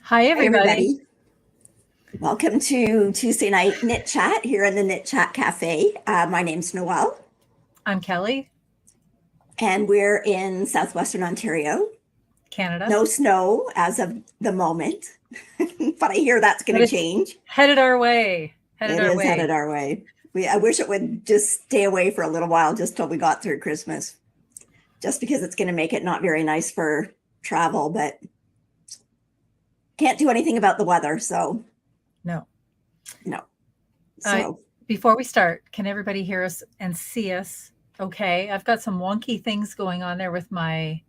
Hi, everybody. Welcome to Tuesday night knit chat here in the Knit Chat Cafe. My name's Noelle. I'm Kelly. And we're in southwestern Ontario. Canada. No snow as of the moment, but I hear that's going to change. Headed our way. Headed our way. I wish it would just stay away for a little while, just till we got through Christmas, just because it's going to make it not very nice for travel, but can't do anything about the weather, so no. So before we start, can everybody hear us and see us? Okay, I've got some wonky things going on there with my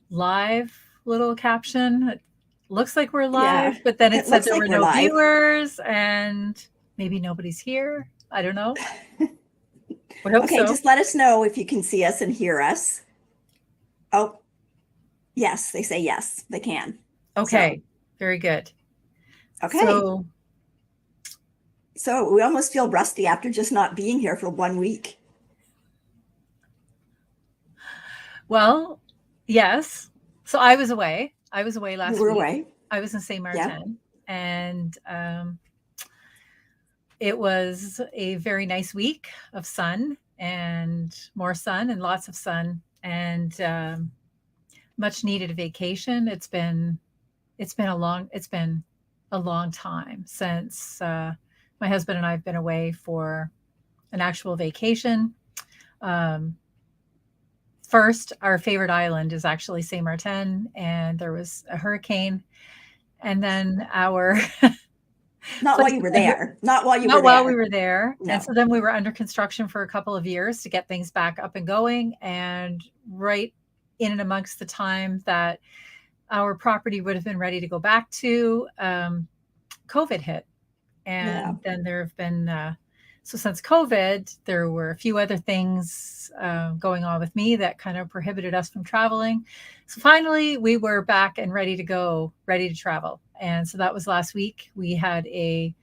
live little caption. It looks like we're live, but then it said there were no viewers and maybe nobody's here. I don't know. Okay, just let us know if you can see us and hear us. Oh. Yes, they say yes, they can. Okay, very good. Okay. So we almost feel rusty after just not being here for 1 week. Well, yes. So I was away. last week. You were away. I was in Saint Martin, and it was a very nice week of sun and more sun and lots of sun and much needed vacation. It's been a long time since my husband and I have been away for an actual vacation. First, our favorite island is actually Saint Martin, and there was a hurricane, and then Not while you were there. Not while we were there. No. And so then we were under construction for a couple of years to get things back up and going, and right in and amongst the time that our property would have been ready to go back to, COVID hit. And then there have been, so since COVID, there were a few other things going on with me that kind of prohibited us from traveling. So finally we were back and ready to go, ready to travel. And so that was last week. We had a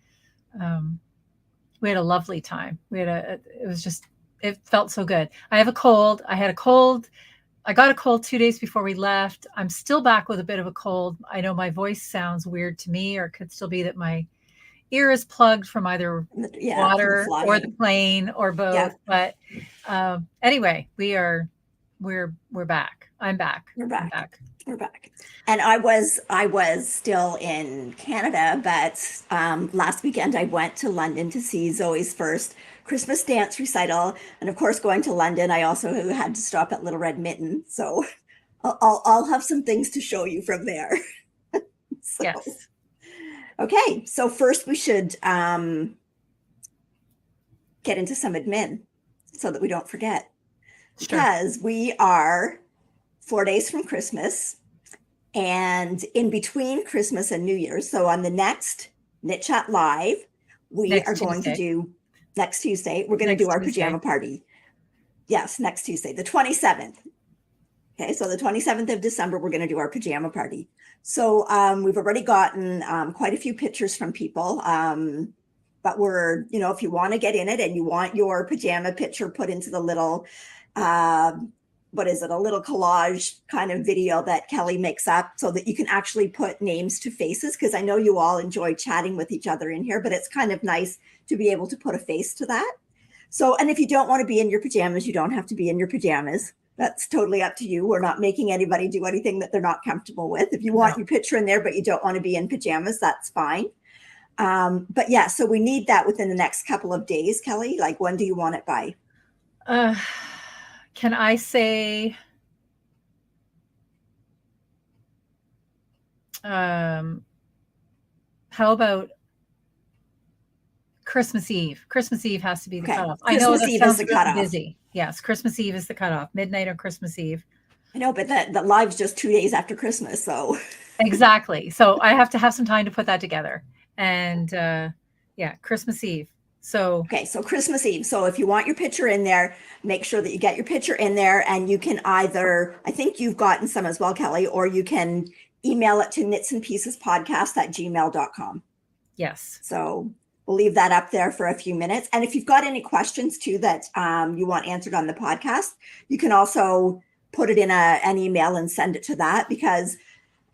lovely time. It felt so good. I have a cold. I got a cold 2 days before we left. I'm still back with a bit of a cold. I know my voice sounds weird to me, or it could still be that my ear is plugged from either water or the plane or both. Yeah. But anyway, we're back. I'm back. We're back. And I was still in Canada, but last weekend I went to London to see Zoe's first Christmas dance recital. And of course, going to London, I also had to stop at Little Red Mitten. So I'll have some things to show you from there. Yes. Okay, so first we should get into some admin so that we don't forget. Sure. Because we are 4 days from Christmas and in between Christmas and New Year's. So on the next Knit Chat Live, we are going to do next Tuesday. We're going to do our pajama party. Yes, next Tuesday, the 27th. Okay, so the 27th of December, we're going to do our pajama party. So we've already gotten quite a few pictures from people. But we're, if you want to get in it and you want your pajama picture put into the little, a little collage kind of video that Kelly makes up so that you can actually put names to faces, because I know you all enjoy chatting with each other in here, but it's kind of nice to be able to put a face to that. So, and if you don't want to be in your pajamas, you don't have to be in your pajamas. That's totally up to you. We're not making anybody do anything that they're not comfortable with. If you want your picture in there, but you don't want to be in pajamas, that's fine. But yeah, so we need that within the next couple of days, Kelly. Like, when do you want it by? Can I say, how about Christmas Eve? Christmas Eve has to be the cutoff. Christmas Eve is the cutoff. Busy. Yes, Christmas Eve is the cutoff. Midnight on Christmas Eve. I know, but the live's just 2 days after Christmas, so. Exactly. So I have to have some time to put that together. And yeah, Christmas Eve. So Okay, so Christmas Eve. So if you want your picture in there, make sure that you get your picture in there, and you can either, I think you've gotten some as well, Kelly, or you can email it to knitsandpiecespodcast@gmail.com. yes. So we'll leave that up there for a few minutes. And if you've got any questions too that you want answered on the podcast, you can also put it in an email and send it to that, because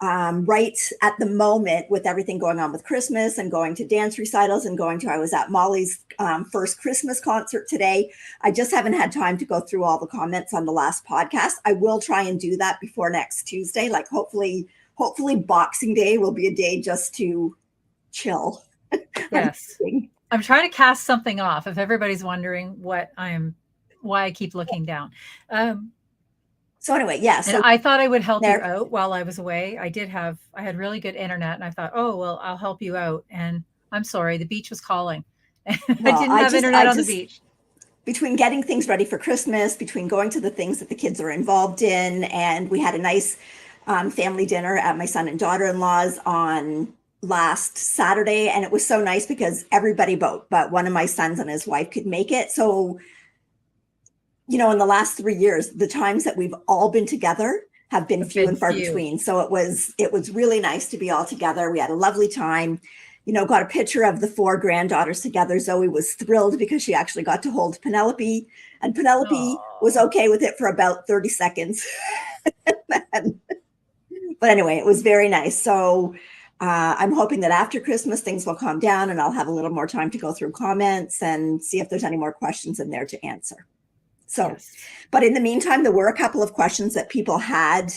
right at the moment, with everything going on with Christmas and going to dance recitals and I was at Molly's first Christmas concert today. I just haven't had time to go through all the comments on the last podcast. I will try and do that before next Tuesday. Like hopefully Boxing Day will be a day just to chill. Yes. I'm trying to cast something off if everybody's wondering why I keep looking down. So anyway, yeah. So I thought I would help you out while I was away. I had really good internet, and I thought, oh, well, I'll help you out. And I'm sorry, the beach was calling. I didn't have internet on the beach. Between getting things ready for Christmas, between going to the things that the kids are involved in, and we had a nice family dinner at my son and daughter-in-law's on last Saturday. And it was so nice because everybody but one of my sons and his wife could make it. So, in the last 3 years, the times that we've all been together have been few and far between. So it was really nice to be all together. We had a lovely time, got a picture of the 4 granddaughters together. Zoe was thrilled because she actually got to hold Penelope, and Penelope was okay with it for about 30 seconds. But anyway, it was very nice. So I'm hoping that after Christmas, things will calm down and I'll have a little more time to go through comments and see if there's any more questions in there to answer. So, yes. But in the meantime, there were a couple of questions that people had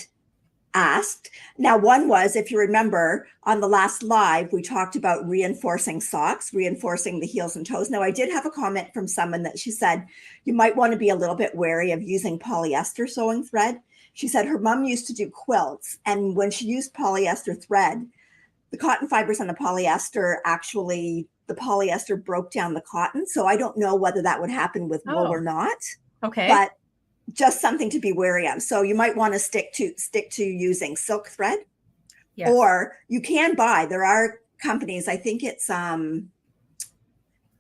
asked. Now, one was, if you remember, on the last live, we talked about reinforcing socks, reinforcing the heels and toes. Now, I did have a comment from someone that she said, you might want to be a little bit wary of using polyester sewing thread. She said her mom used to do quilts, and when she used polyester thread, the cotton fibers on the polyester the polyester broke down the cotton. So I don't know whether that would happen with wool or not. Okay. But just something to be wary of. So you might want to stick to using silk thread. Yes. Or you can buy, there are companies, I think it's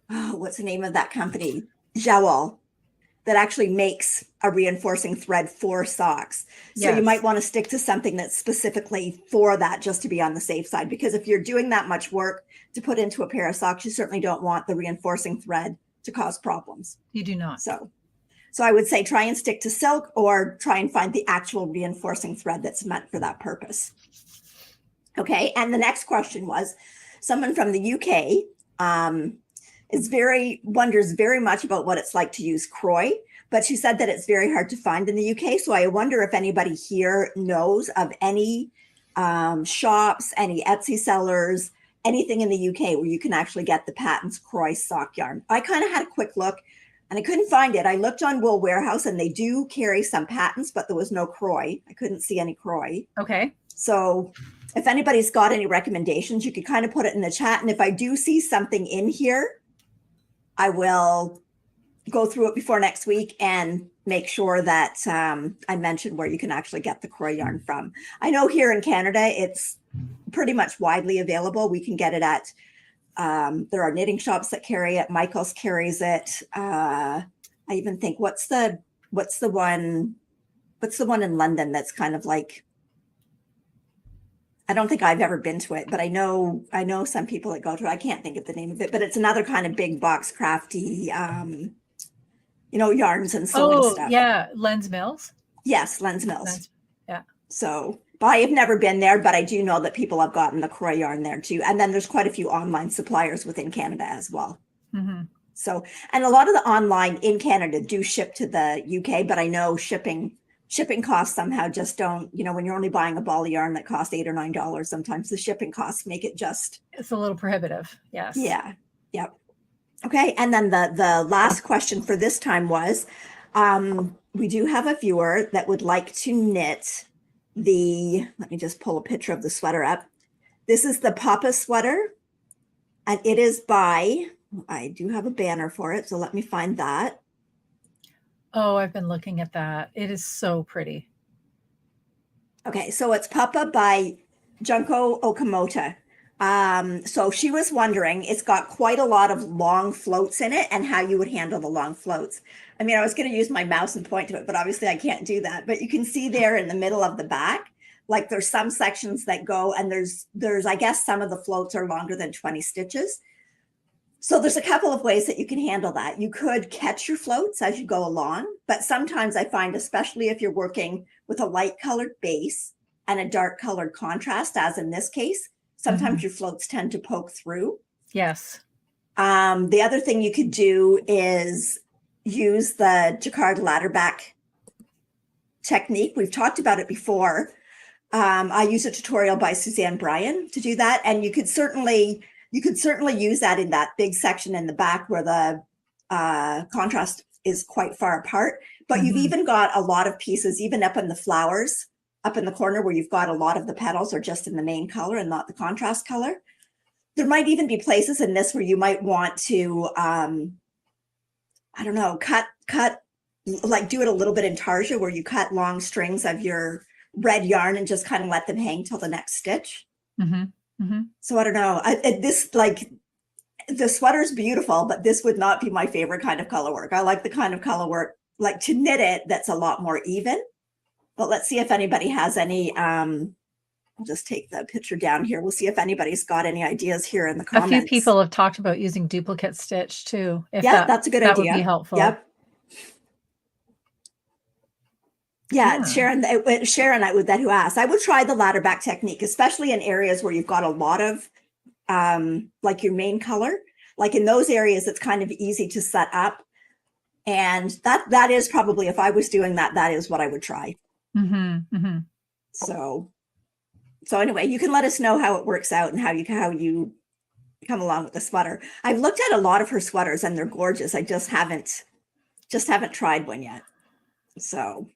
what's the name of that company? Jowl, that actually makes a reinforcing thread for socks. So yes. You might want to stick to something that's specifically for that, just to be on the safe side, because if you're doing that much work to put into a pair of socks, you certainly don't want the reinforcing thread to cause problems. You do not. So I would say try and stick to silk, or try and find the actual reinforcing thread that's meant for that purpose. Okay, and the next question was, someone from the UK wonders very much about what it's like to use Croy, but she said that it's very hard to find in the UK. So I wonder if anybody here knows of any shops, any Etsy sellers, anything in the UK where you can actually get the Patons Croy sock yarn. I kind of had a quick look, and I couldn't find it. I looked on Wool Warehouse, and they do carry some Patons, but there was no Croy. I couldn't see any Croy. Okay. So if anybody's got any recommendations, you could kind of put it in the chat. And if I do see something in here, I will go through it before next week and make sure that I mention where you can actually get the Croy yarn from. I know here in Canada, it's pretty much widely available. We can get it at there are knitting shops that carry it. Michael's carries it. I even think what's the one in London that's kind of like, I don't think I've ever been to it, but I know some people that go to it. I can't think of the name of it, but it's another kind of big box crafty yarns and sewing stuff. Yeah, Lens Mills. Yes, Lens Mills. Yeah. So, but I have never been there, but I do know that people have gotten the Croy yarn there too. And then there's quite a few online suppliers within Canada as well. Mm-hmm. So, and a lot of the online in Canada do ship to the UK, but I know shipping costs somehow just don't, when you're only buying a ball of yarn that costs $8 or $9, sometimes the shipping costs make it just. It's a little prohibitive. Yes. Yeah. Yep. Okay. And then the last question for this time was, we do have a viewer that would like to knit let me just pull a picture of the sweater up. This is the Papa sweater, and it is I do have a banner for it, so let me find that. Oh, I've been looking at that. It is so pretty. Okay, so it's Papa by Junko Okamoto. So she was wondering, it's got quite a lot of long floats in it and how you would handle the long floats. I mean, I was going to use my mouse and point to it, but obviously I can't do that. But you can see there in the middle of the back, like there's some sections that go, and there's, I guess some of the floats are longer than 20 stitches. So there's a couple of ways that you can handle that. You could catch your floats as you go along, but sometimes I find, especially if you're working with a light colored base and a dark colored contrast, as in this case, sometimes your floats tend to poke through. Yes. The other thing you could do is use the jacquard ladder back technique. We've talked about it before. I use a tutorial by Suzanne Bryan to do that, and you could certainly use that in that big section in the back where the contrast is quite far apart. But you've even got a lot of pieces, even up in the flowers, up in the corner where you've got a lot of the petals are just in the main color and not the contrast color. There might even be places in this where you might want to, I don't know, cut, like do it a little bit in tarsia where you cut long strings of your red yarn and just kind of let them hang till the next stitch. So I don't know. This, like, the sweater's beautiful, but this would not be my favorite kind of color work. I like the kind of color work, like to knit it, that's a lot more even. But let's see if anybody has any, I'll just take the picture down here. We'll see if anybody's got any ideas here in the comments. A few people have talked about using duplicate stitch too. Yeah, that's a good idea. That would be helpful. Yep. Yeah, Sharon, that who asked, I would try the ladder back technique, especially in areas where you've got a lot of like your main color. Like in those areas, it's kind of easy to set up. And that is probably, if I was doing that, that is what I would try. So anyway, you can let us know how it works out and how you come along with the sweater. I've looked at a lot of her sweaters and they're gorgeous. I just haven't tried one yet. So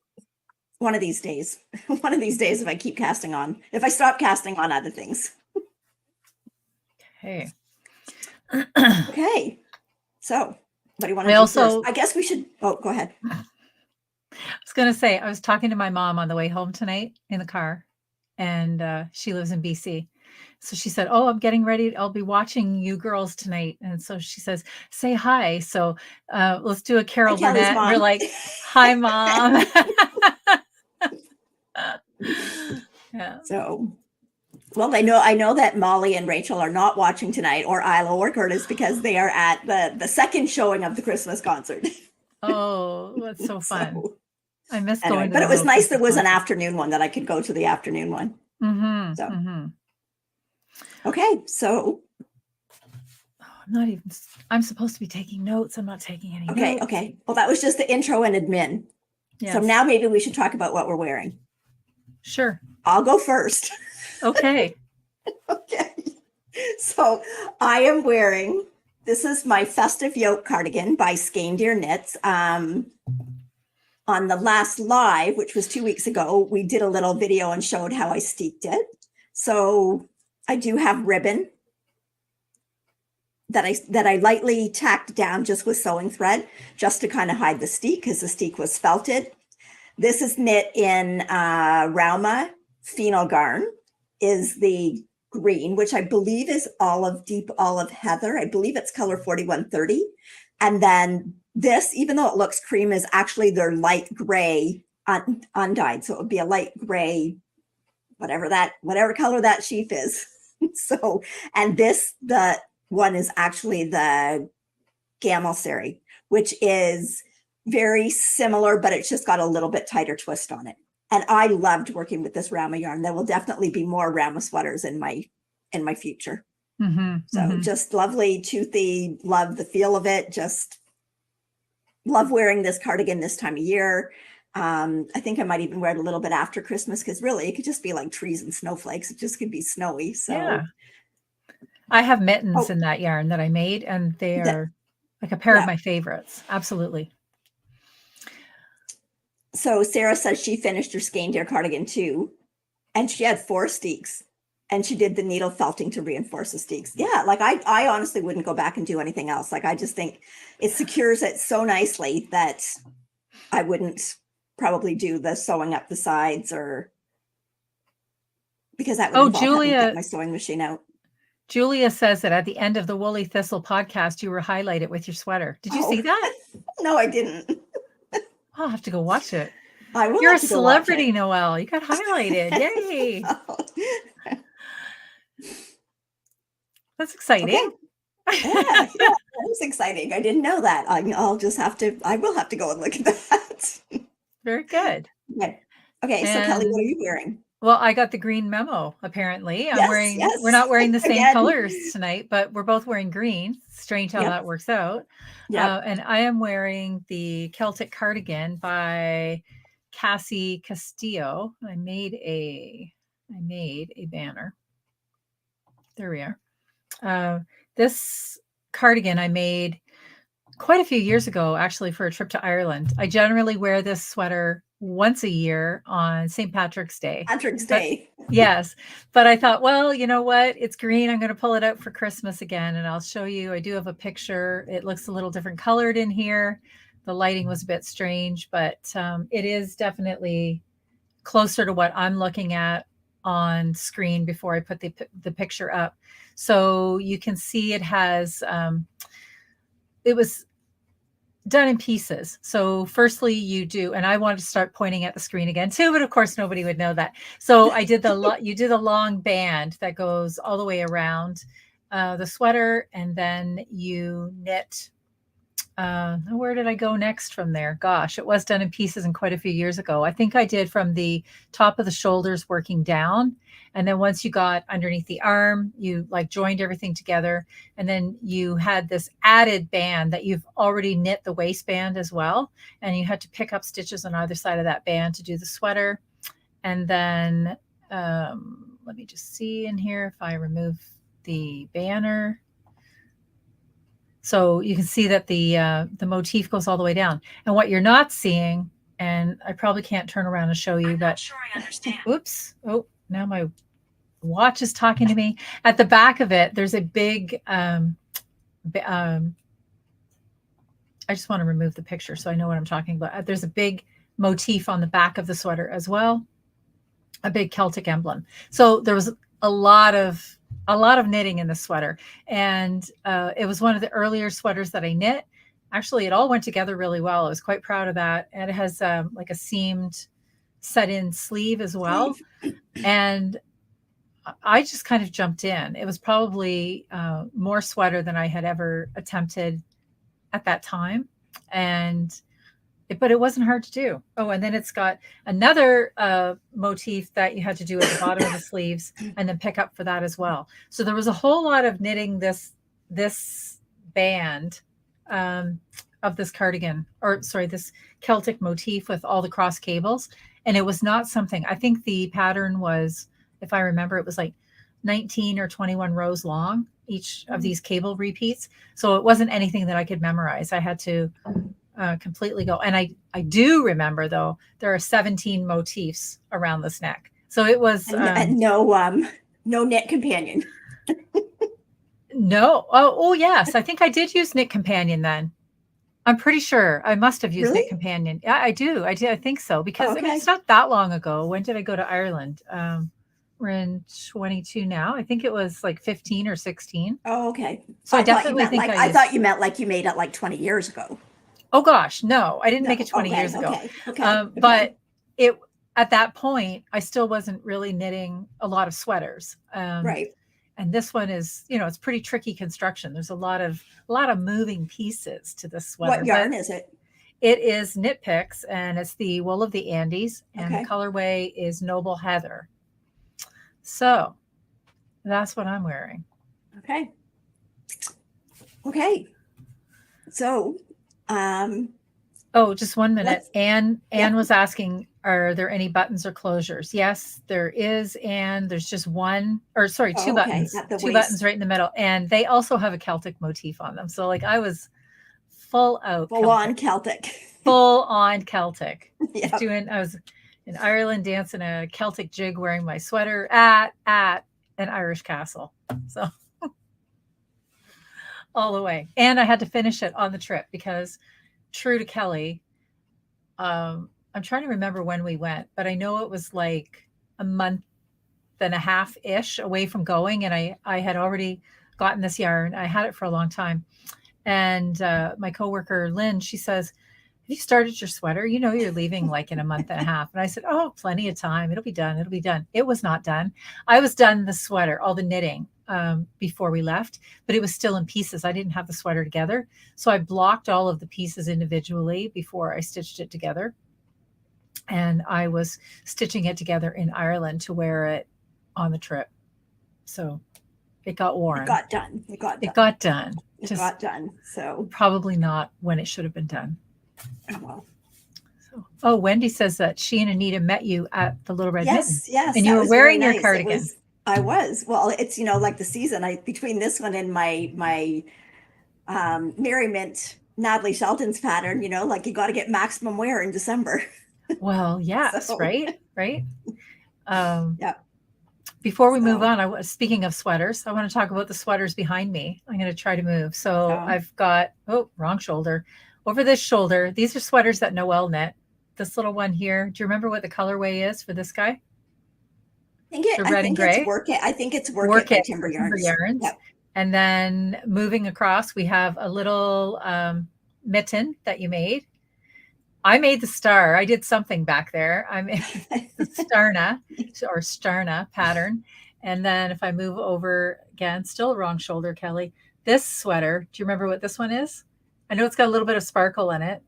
one of these days, if I keep casting on, if I stop casting on other things. Okay. Okay. So what do you want to do first? I guess we should, go ahead. I was going to say, I was talking to my mom on the way home tonight in the car, and she lives in BC. So she said, "Oh, I'm getting ready. I'll be watching you girls tonight." And so she says, "Say hi." So let's do a Carol Burnett. We're like, "Hi, Mom." Yeah. So, well, I know that Molly and Rachel are not watching tonight, or Isla or Curtis, because they are at the second showing of the Christmas concert. Oh, that's so fun. I missed going to but it was nice there was an afternoon one that I could go to the afternoon one. Okay, so I'm supposed to be taking notes. I'm not taking any notes. Okay. Well, that was just the intro and admin. Yes. So now maybe we should talk about what we're wearing. Sure. I'll go first. Okay. Okay. So I am wearing, this is my festive yoke cardigan by Skein-Deer Knits. On the last live, which was 2 weeks ago, we did a little video and showed how I steeked it. So I do have ribbon that I lightly tacked down just with sewing thread, just to kind of hide the steek, because the steek was felted. This is knit in Rauma Phenol Garn, is the green, which I believe is deep olive heather. I believe it's color 4130. And then this, even though it looks cream, is actually their light gray undyed. So it would be a light gray, whatever color that sheaf is. So, and the one is actually the Gamel Sari, which is very similar, but it's just got a little bit tighter twist on it. And I loved working with this Rauma yarn. There will definitely be more Rauma sweaters in my future. Just lovely, toothy, love the feel of it. Just love wearing this cardigan this time of year. I think I might even wear it a little bit after Christmas, because really it could just be like trees and snowflakes. It just could be snowy. So yeah. I have mittens in that yarn that I made, and they are like a pair of my favorites. Absolutely. So Sarah says she finished her Skein-Deer cardigan too, and she had 4 steeks, and she did the needle felting to reinforce the steeks. Yeah, like I honestly wouldn't go back and do anything else. Like I just think it secures it so nicely that I wouldn't probably do the sewing up the sides or because that would Oh, involve having to get my sewing machine out. Julia says that at the end of the Woolly Thistle podcast, you were highlighted with your sweater. Did you see that? No, I didn't. I'll have to go watch it. I will. You're a have to go watch celebrity, it. Noelle. You got highlighted. Yay. That's exciting. Okay. Yeah, that is exciting. I didn't know that. I will have to go and look at that. Very good. Okay. So Kelly, what are you wearing? Well, I got the green memo, apparently. Yes. We're not wearing the same Again. colors tonight, but we're both wearing green. Strange how that works out. And I am wearing the Celtic cardigan by Cassie Castillo. I made a banner. There we are. This cardigan I made quite a few years ago, actually, for a trip to Ireland. I generally wear this sweater once a year on St. Patrick's Day. Yes. But I thought, well, you know what? It's green. I'm going to pull it out for Christmas again. And I'll show you. I do have a picture. It looks a little different colored in here. The lighting was a bit strange, but it is definitely closer to what I'm looking at on screen before I put the picture up. So you can see it has, it was done in pieces. So firstly you do, and I wanted to start pointing at the screen again too, but of course nobody would know that. So I did you do the long band that goes all the way around the sweater, and then you knit. Where did I go next from there? Gosh, it was done in pieces and quite a few years ago. I think I did from the top of the shoulders working down. And then once you got underneath the arm, you like joined everything together. And then you had this added band that you've already knit the waistband as well. And you had to pick up stitches on either side of that band to do the sweater. And then let me just see in here if I remove the banner. So you can see that the motif goes all the way down. And what you're not seeing, and I probably can't turn around and show you, but sure I understand. Oops. Oh, now my watch is talking to me. At the back of it, there's a big, I just want to remove the picture so I know what I'm talking about. There's a big motif on the back of the sweater as well, a big Celtic emblem. So there was a lot of knitting in the sweater, and it was one of the earlier sweaters that I knit. Actually, it all went together really well. I was quite proud of that. And it has like a seamed set-in sleeve as well. And I just kind of jumped in. It was probably more sweater than I had ever attempted at that time. But it wasn't hard to do. Oh, and then it's got another motif that you had to do at the bottom of the sleeves and then pick up for that as well. So there was a whole lot of knitting this band of this cardigan, or sorry, this Celtic motif with all the cross cables. And it was not something, I think the pattern was, if I remember, it was like 19 or 21 rows long, each of these cable repeats. So it wasn't anything that I could memorize. I had to completely go. And I do remember, though, there are 17 motifs around this neck. So it was no knit companion. No. Oh yes, I think I did use Knit Companion then. I'm pretty sure I must have used Knit Companion. Yeah, I do. I think so, because I mean, it's not that long ago. When did I go to Ireland? We're in 22 now. I think it was like 15 or 16. Oh, okay. So I definitely think I thought you meant like you made it like 20 years ago. Oh gosh, no, I didn't make it 20 years ago. But it at that point, I still wasn't really knitting a lot of sweaters. Right. And this one is, it's pretty tricky construction. There's a lot of moving pieces to this sweater. What yarn is it? It is Knit Picks, and it's the wool of the Andes, and the colorway is Noble Heather. So that's what I'm wearing. Okay. So, oh, just 1 minute. Anne was asking, are there any buttons or closures? Yes, there is. And there's just two buttons, two buttons right in the middle. And they also have a Celtic motif on them. So like I was full on Celtic. I was in Ireland dancing a Celtic jig, wearing my sweater at an Irish castle. So all the way. And I had to finish it on the trip because, true to Kelly, I'm trying to remember when we went, but I know it was like a month and a half ish away from going. And I had already gotten this yarn. I had it for a long time. And my coworker, Lynn, she says, have you started your sweater? You know, you're leaving like in a month and a half. And I said, oh, plenty of time. It'll be done. It'll be done. It was not done. I was done the sweater, all the knitting before we left, but it was still in pieces. I didn't have the sweater together. So I blocked all of the pieces individually before I stitched it together. And I was stitching it together in Ireland to wear it on the trip. So it got worn. It got done. It got done. It got done. It got done. So probably not when it should have been done. Oh, well. So, oh, Wendy says that she and Anita met you at the Little Red Mitten. Yes. And you were wearing your cardigan. I was. Well, it's, you know, like the season, between this one and my Merriment Natalie Shelton's pattern, you know, like you got to get maximum wear in December. Well, yes, So. right. Yeah. Before we move on, speaking of sweaters, I want to talk about the sweaters behind me. I'm going to try to move. So I've got, wrong shoulder. Over this shoulder, these are sweaters that Noelle knit. This little one here. Do you remember what the colorway is for this guy? I think it's Work It by Timber Yarns. Yep. And then moving across, we have a little mitten that you made. I made the star. I did something back there. I made the Starna pattern. And then if I move over again, still wrong shoulder, Kelly. This sweater, do you remember what this one is? I know it's got a little bit of sparkle in it.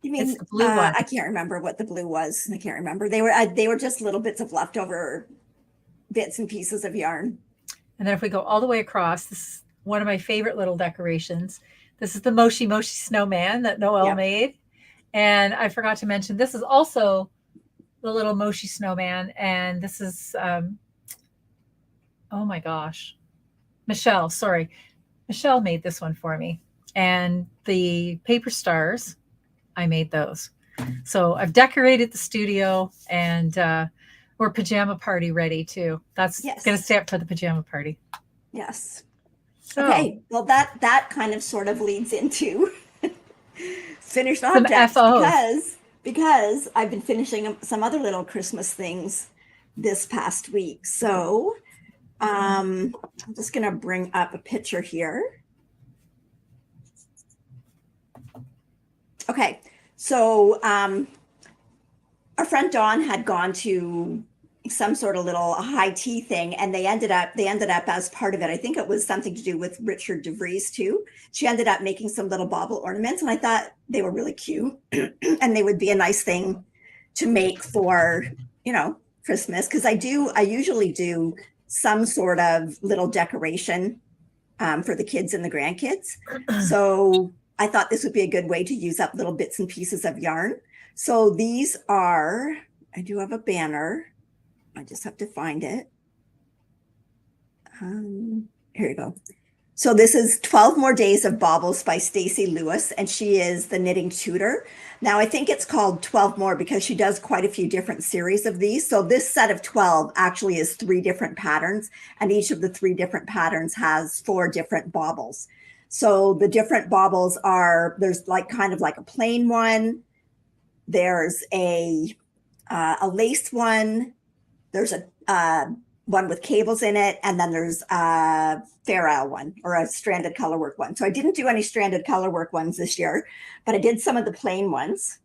You mean it's the blue one? I can't remember what the blue was. I can't remember. They were just little bits of leftover bits and pieces of yarn. And then if we go all the way across, this is one of my favorite little decorations. This is the Moshi Moshi snowman that Noelle made. And I forgot to mention, this is also the little Moshi snowman. And this is, oh my gosh, Michelle made this one for me. And the paper stars, I made those. So I've decorated the studio, and we're pajama party ready too. That's going to stay up for the pajama party. Yes. So, okay. Well, that kind of sort of leads into finished objects because I've been finishing some other little Christmas things this past week. So I'm just going to bring up a picture here. Okay. So our friend Dawn had gone to some sort of little high tea thing, and they ended up as part of it. I think it was something to do with Richard DeVries too. She ended up making some little bauble ornaments, and I thought they were really cute and they would be a nice thing to make for, you know, Christmas. Cause I usually do some sort of little decoration for the kids and the grandkids. So I thought this would be a good way to use up little bits and pieces of yarn. So these are, I do have a banner. I just have to find it. Here you go. So this is 12 More Days of Baubles by Stacey Lewis, and she is the knitting tutor. Now I think it's called 12 More because she does quite a few different series of these. So this set of 12 actually is 3 different patterns, and each of the 3 different patterns has 4 different baubles. So the different baubles are, there's like kind of like a plain one. There's a lace one. There's a one with cables in it, and then there's a Fair Isle one, or a stranded colorwork one. So I didn't do any stranded colorwork ones this year, but I did some of the plain ones.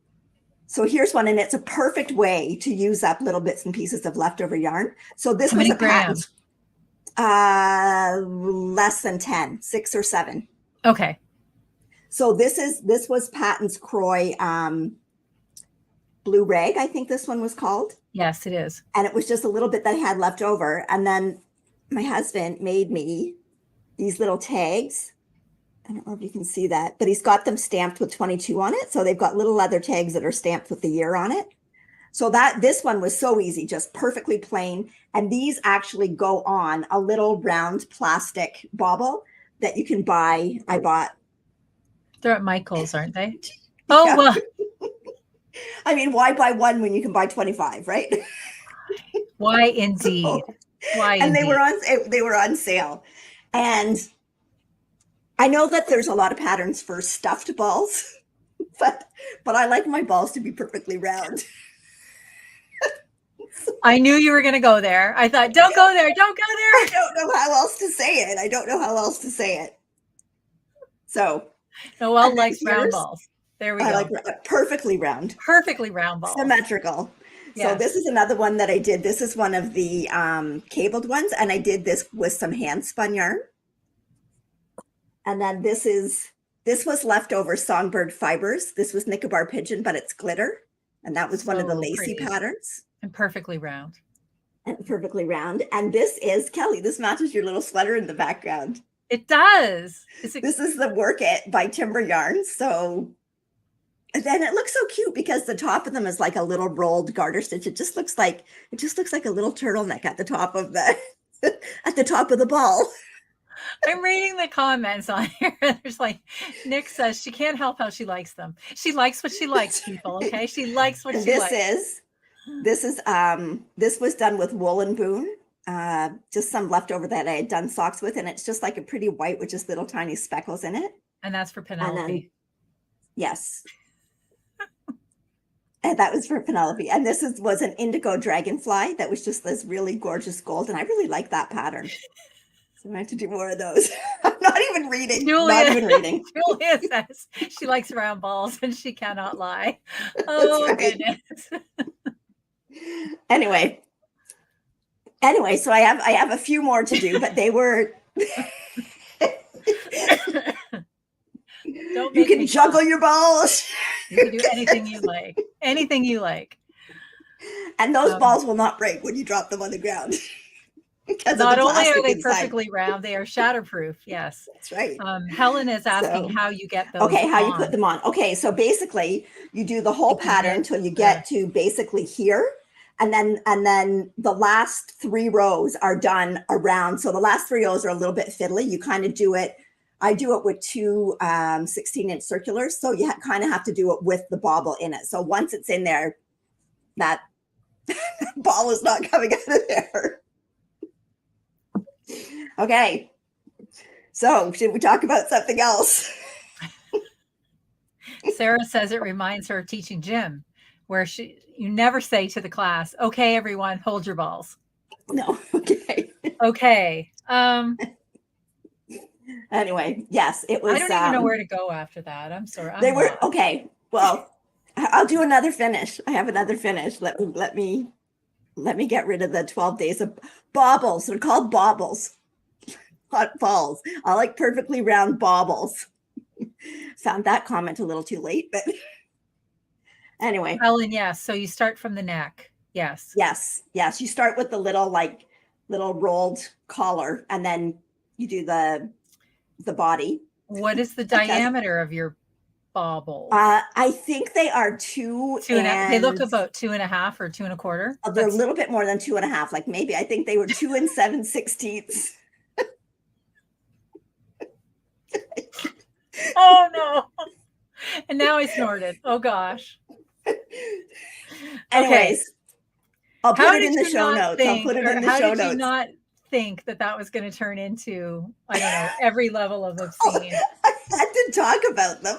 So here's one, and it's a perfect way to use up little bits and pieces of leftover yarn. So this was a pattern, less than 10, 6 or 7. Okay. So this was Patton's Croy Blue Rag, I think this one was called. Yes, it is. And it was just a little bit that I had left over. And then my husband made me these little tags. I don't know if you can see that, but he's got them stamped with 22 on it. So they've got little leather tags that are stamped with the year on it. So this one was so easy, just perfectly plain. And these actually go on a little round plastic bauble that you can buy. I bought. They're at Michael's, aren't they? Oh, yeah. Well. I mean, why buy one when you can buy 25, right? Why indeed? Why and indeed? they were on sale. And I know that there's a lot of patterns for stuffed balls, but I like my balls to be perfectly round. I knew you were going to go there. I thought, don't go there. Don't go there. I don't know how else to say it. So Noelle likes round balls. There we go. I like perfectly round. Perfectly round balls. Symmetrical. Yes. So this is another one that I did. This is one of the cabled ones, and I did this with some hand spun yarn. And then this was leftover songbird fibers. This was Nicobar pigeon, but it's glitter. And that was one of the lacy patterns. And perfectly round. And perfectly round. And this is, Kelly, this matches your little sweater in the background. It does. This is the Work It by Timber Yarns. So, and then it looks so cute because the top of them is like a little rolled garter stitch. It just looks like a little turtleneck at the top of the ball. I'm reading the comments on here. There's like, Nick says she can't help how she likes them. She likes what she likes, people. Okay. She likes what she likes. This was done with Wool & Boon. Just some leftover that I had done socks with, and it's just like a pretty white with just little tiny speckles in it. And that's for Penelope. Yes. And that was for Penelope. And this was an indigo dragonfly that was just this really gorgeous gold. And I really like that pattern. So I have to do more of those. I'm not even reading. Julia says she likes round balls and she cannot lie. Oh, right. Goodness. Anyway, so I have a few more to do, but they were you can juggle your balls. You can do anything you like. Anything you like. And those balls will not break when you drop them on the ground. Not only are they perfectly round, they are shatterproof. Yes. That's right. Helen is asking how you get those. Okay, how you put them on. Okay, so basically you do the whole pattern until you get to basically here. And then the last 3 rows are done around. So the last 3 rows are a little bit fiddly. You kind of do it. I do it with 2 16-inch circulars. So you kind of have to do it with the bobble in it. So once it's in there, that ball is not coming out of there. Okay. So should we talk about something else? Sarah says it reminds her of teaching gym, where you never say to the class, okay, everyone, hold your balls. No. Okay. Okay. Anyway, yes, it was. I don't even know where to go after that. I'm sorry. Okay. Well, I'll do another finish. I have another finish. Let me get rid of the 12 days of baubles. They're called baubles. Hot balls. I like perfectly round baubles. Found that comment a little too late, but anyway. Helen, yes. So you start from the neck. Yes. Yes. You start with the little rolled collar, and then you do the body. What is the diameter of your baubles? I think they are 2 and they look about 2.5 or 2 1/4. They're a little bit more than 2.5. Like maybe I think they were 2 7/16. Oh no. And now I snorted. Oh gosh. Anyways, I'll put it in the show notes. How did you not think that was going to turn into, I don't know, every level of obscene? I had to talk about them.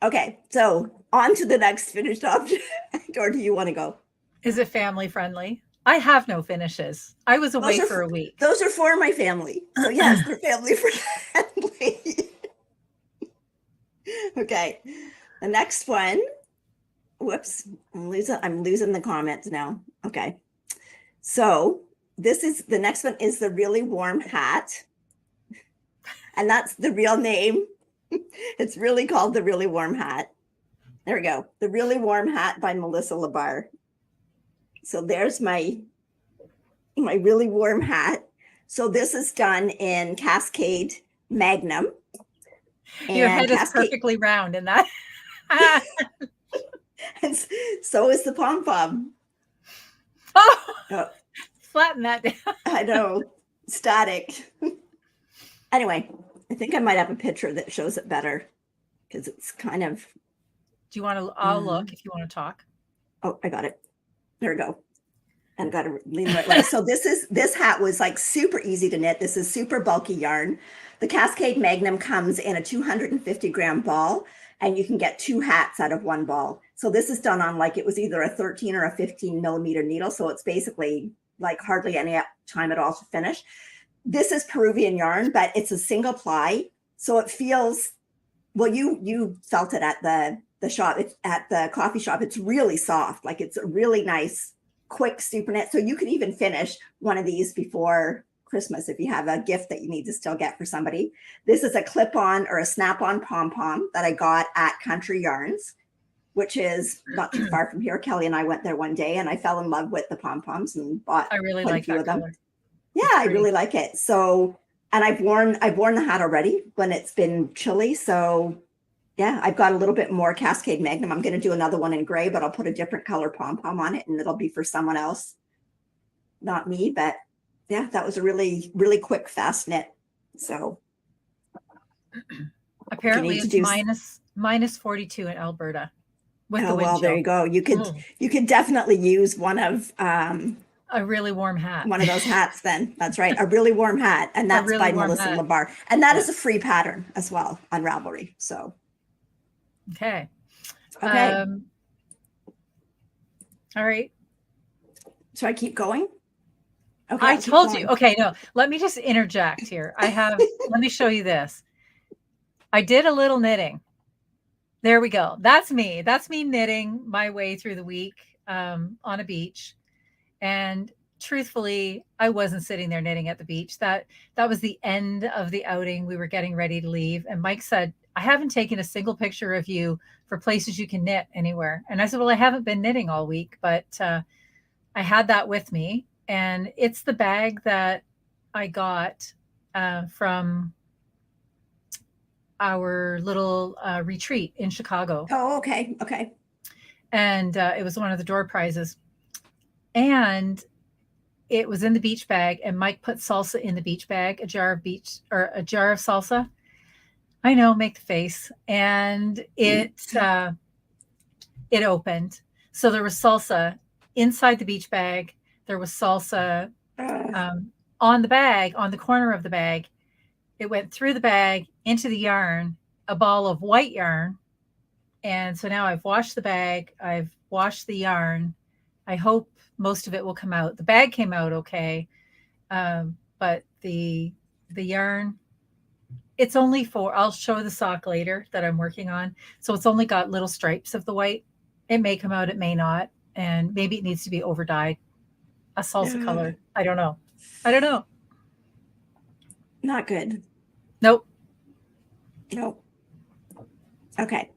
Okay. So on to the next finished object. Or do you want to go? Is it family friendly? I have no finishes. I was away for a week. Those are for my family. So yes, they're family friendly. Okay. The next one. Whoops. I'm losing the comments now. Okay. So the next one is the Really Warm Hat. And that's the real name. It's really called the Really Warm Hat. There we go. The Really Warm Hat by Melissa Labar. So there's my really warm hat. So this is done in Cascade Magnum. Your head is perfectly round in that. And so is the pom-pom. Oh, flatten that down. I know. Static. Anyway, I think I might have a picture that shows it better because it's kind of. Do you want to? I'll look if you want to talk. Oh, I got it. There we go. and got to lean the right way. So this hat was like super easy to knit. This is super bulky yarn. The Cascade Magnum comes in a 250-gram ball, and you can get 2 hats out of 1 ball. So this is done on like, it was either a 13 or a 15 millimeter needle. So it's basically like hardly any time at all to finish. This is Peruvian yarn, but it's a single ply. So it feels, well, you felt it at the shop, it's at the coffee shop. It's really soft. Like it's a really nice, quick super knit. So you could even finish one of these before Christmas if you have a gift that you need to still get for somebody. This is a clip-on or a snap-on pom-pom that I got at Country Yarns, which is not too far from here. Kelly and I went there one day, and I fell in love with the pom-poms and bought I really quite like a few that of them. color. Yeah, I really like it. So, and I've worn the hat already when it's been chilly. So yeah, I've got a little bit more Cascade Magnum. I'm going to do another one in gray, but I'll put a different color pom-pom on it, and it'll be for someone else, not me. But yeah, that was a really, really quick, fast knit. So apparently it's minus 42 in Alberta. With the wind well, chill. there you go. You could definitely use one of a really warm hat. One of those hats then. That's right. A really warm hat. And that's by Melissa Labar. And that is a free pattern as well on Ravelry. So okay. Okay. All right. Should I keep going? Okay. I told you. Okay, no. Let me just interject here. Let me show you this. I did a little knitting. There we go. That's me. That's me knitting my way through the week on a beach. And truthfully, I wasn't sitting there knitting at the beach. That was the end of the outing. We were getting ready to leave. And Mike said, I haven't taken a single picture of you for places you can knit anywhere. And I said, well, I haven't been knitting all week, but I had that with me. And it's the bag that I got from our little retreat in Chicago. Oh, okay. Okay. And it was one of the door prizes. And it was in the beach bag, and Mike put salsa in the beach bag, a jar of salsa. I know, make the face. And it opened. So there was salsa inside the beach bag. There was salsa on the bag, on the corner of the bag. It went through the bag into the yarn, a ball of white yarn. And so now I've washed the bag. I've washed the yarn. I hope most of it will come out. The bag came out okay. But the yarn, it's only I'll show the sock later that I'm working on. So it's only got little stripes of the white. It may come out, it may not. And maybe it needs to be over dyed. A salsa color. I don't know. Not good. Nope. Okay.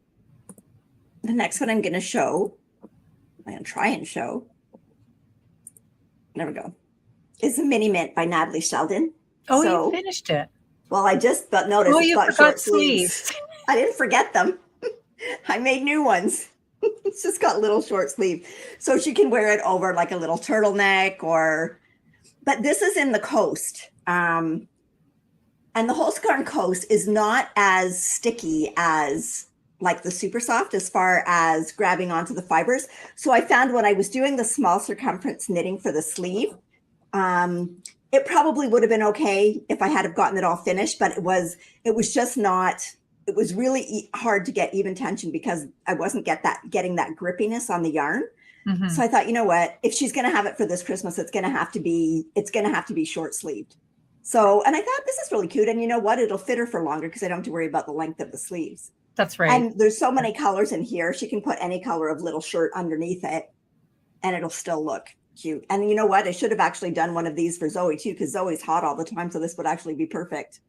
The next one I'm going to try and show. There we go. Is the Mini Mint by Natalie Sheldon. Oh, you finished it. Well, I just noticed you got forgot short sleeves. I didn't forget them. I made new ones. It's just got little short sleeve. So she can wear it over like a little turtleneck but this is in the Coast. And the Holzgarn Coast is not as sticky as like the Super Soft as far as grabbing onto the fibers. So I found when I was doing the small circumference knitting for the sleeve, it probably would have been okay if I had have gotten it all finished, but it was just not, it was really hard to get even tension because I wasn't getting that grippiness on the yarn. Mm-hmm. So I thought, you know what, if she's going to have it for this Christmas, it's going to have to be short sleeved. So, and I thought this is really cute. And you know what, it'll fit her for longer because I don't have to worry about the length of the sleeves. That's right. And there's so many colors in here. She can put any color of little shirt underneath it and it'll still look cute. And you know what, I should have actually done one of these for Zoe too, because Zoe's hot all the time. So this would actually be perfect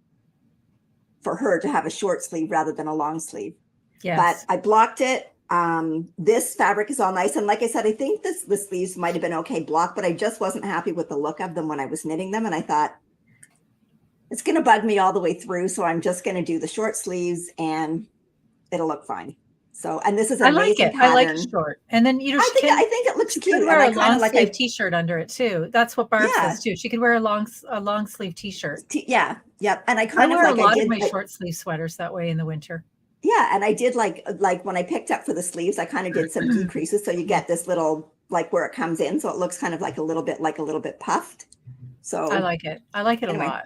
for her to have a short sleeve rather than a long sleeve. Yes. But I blocked it. This fabric is all nice. And like I said, I think the sleeves might've been okay blocked, but I just wasn't happy with the look of them when I was knitting them. And I thought it's going to bug me all the way through. So I'm just going to do the short sleeves and it'll look fine. So, and this is an amazing pattern. I like it short. And then, you know, I think it looks cute. She could wear a long sleeve t-shirt under it too. That's what Barb says too. She could wear a long sleeve t-shirt. Yeah. Yep. And I wear a lot of my short sleeve sweaters that way in the winter. Yeah. And I did like when I picked up for the sleeves, I kind of did some decreases. So you get this little like where it comes in. So it looks kind of like a little bit puffed. So I like it. I like it anyway, a lot.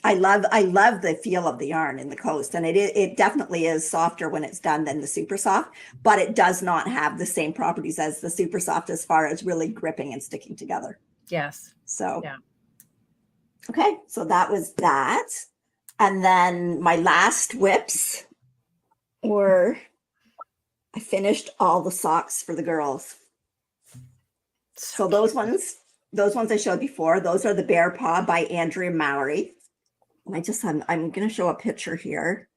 I love the feel of the yarn in the coast, and it definitely is softer when it's done than the super soft, but it does not have the same properties as the super soft as far as really gripping and sticking together. Yes. So yeah. Okay, so that was that. And then my last WIPs were, I finished all the socks for the girls. So those ones I showed before, those are the Bear Paw by Andrea Mowry. And I'm going to show a picture here.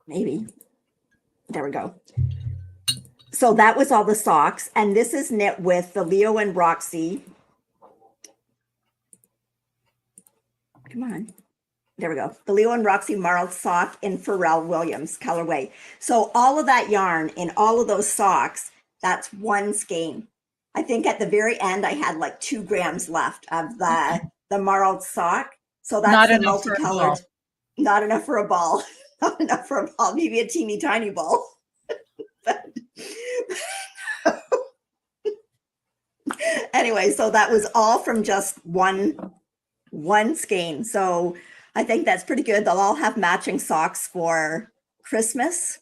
Maybe. There we go. So that was all the socks. And this is knit with the Leo and Roxy. Come on. There we go. The Leo and Roxy Marled sock in Pharrell Williams colorway. So all of that yarn in all of those socks, that's one skein. I think at the very end, I had like 2 grams left of the marled sock. So that's Not the enough for a multicolored, ball. not enough for a ball, not enough for a ball, maybe a teeny tiny ball. Anyway, so that was all from just one skein. So I think that's pretty good. They'll all have matching socks for Christmas.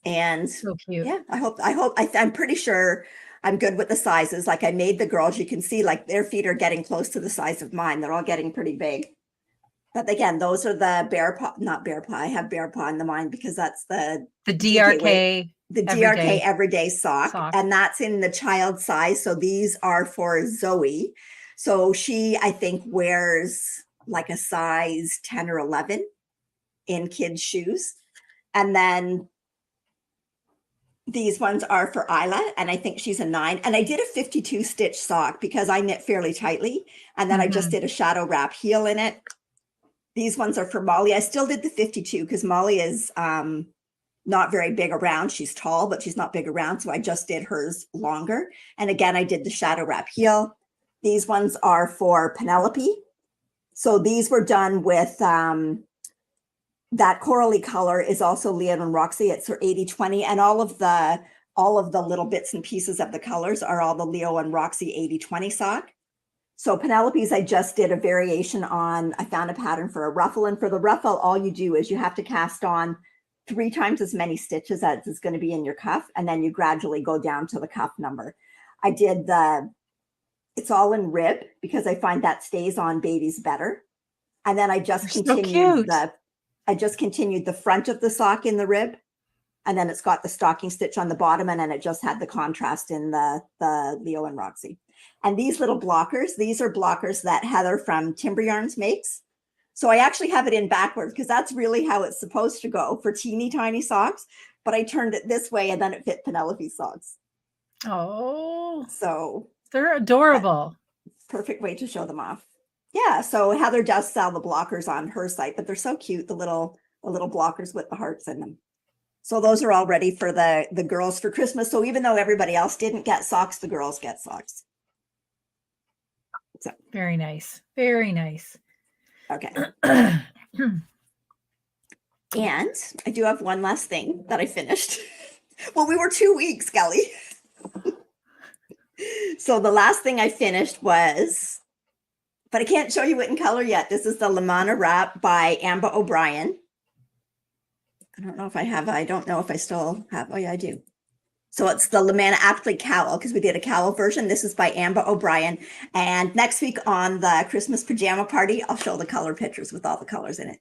And So cute. yeah, I'm pretty sure I'm good with the sizes. Like I made the girls, you can see like their feet are getting close to the size of mine. They're all getting pretty big. But again, those are the Bear Paw, not Bear Paw. I have Bear Paw in the mind because that's the DRK. The DRK everyday sock, and that's in the child size. So these are for Zoe. So she, I think, wears like a size 10 or 11 in kids' shoes. And then these ones are for Isla, and I think she's a 9. And I did a 52 stitch sock because I knit fairly tightly. And then I just did a shadow wrap heel in it. These ones are for Molly. I still did the 52 because Molly is not very big around. She's tall, but she's not big around. So I just did hers longer. And again, I did the shadow wrap heel. These ones are for Penelope. So these were done with that corally color is also Leo and Roxy. It's her 80/20. And all of the little bits and pieces of the colors are all the Leo and Roxy 80/20 sock. So Penelope's, I just did a variation on, I found a pattern for a ruffle. And for the ruffle, all you do is you have to cast on 3 times as many stitches as is going to be in your cuff. And then you gradually go down to the cuff number. I did it's all in rib because I find that stays on babies better. And then I just continued the front of the sock in the rib. And then it's got the stocking stitch on the bottom. And then it just had the contrast in the Leo and Roxy. And these little blockers, these are blockers that Heather from Timber Yarns makes. So I actually have it in backwards because that's really how it's supposed to go for teeny tiny socks. But I turned it this way and then it fit Penelope's socks. Oh, so they're adorable. Perfect way to show them off. Yeah, so Heather does sell the blockers on her site, but they're so cute, the little blockers with the hearts in them. So those are all ready for the girls for Christmas. So even though everybody else didn't get socks, the girls get socks. So very nice. Very nice. Okay. And I do have one last thing that I finished. Well, we were 2 weeks, Kelly. So the last thing I finished was, but I can't show you it in color yet. This is the Lamana wrap by Amber O'Brien. I don't know if I still have, oh yeah, I do. So it's the Lamanna Aptly Cowl because we did a cowl version. This is by Amber O'Brien. And next week on the Christmas pajama party, I'll show the color pictures with all the colors in it.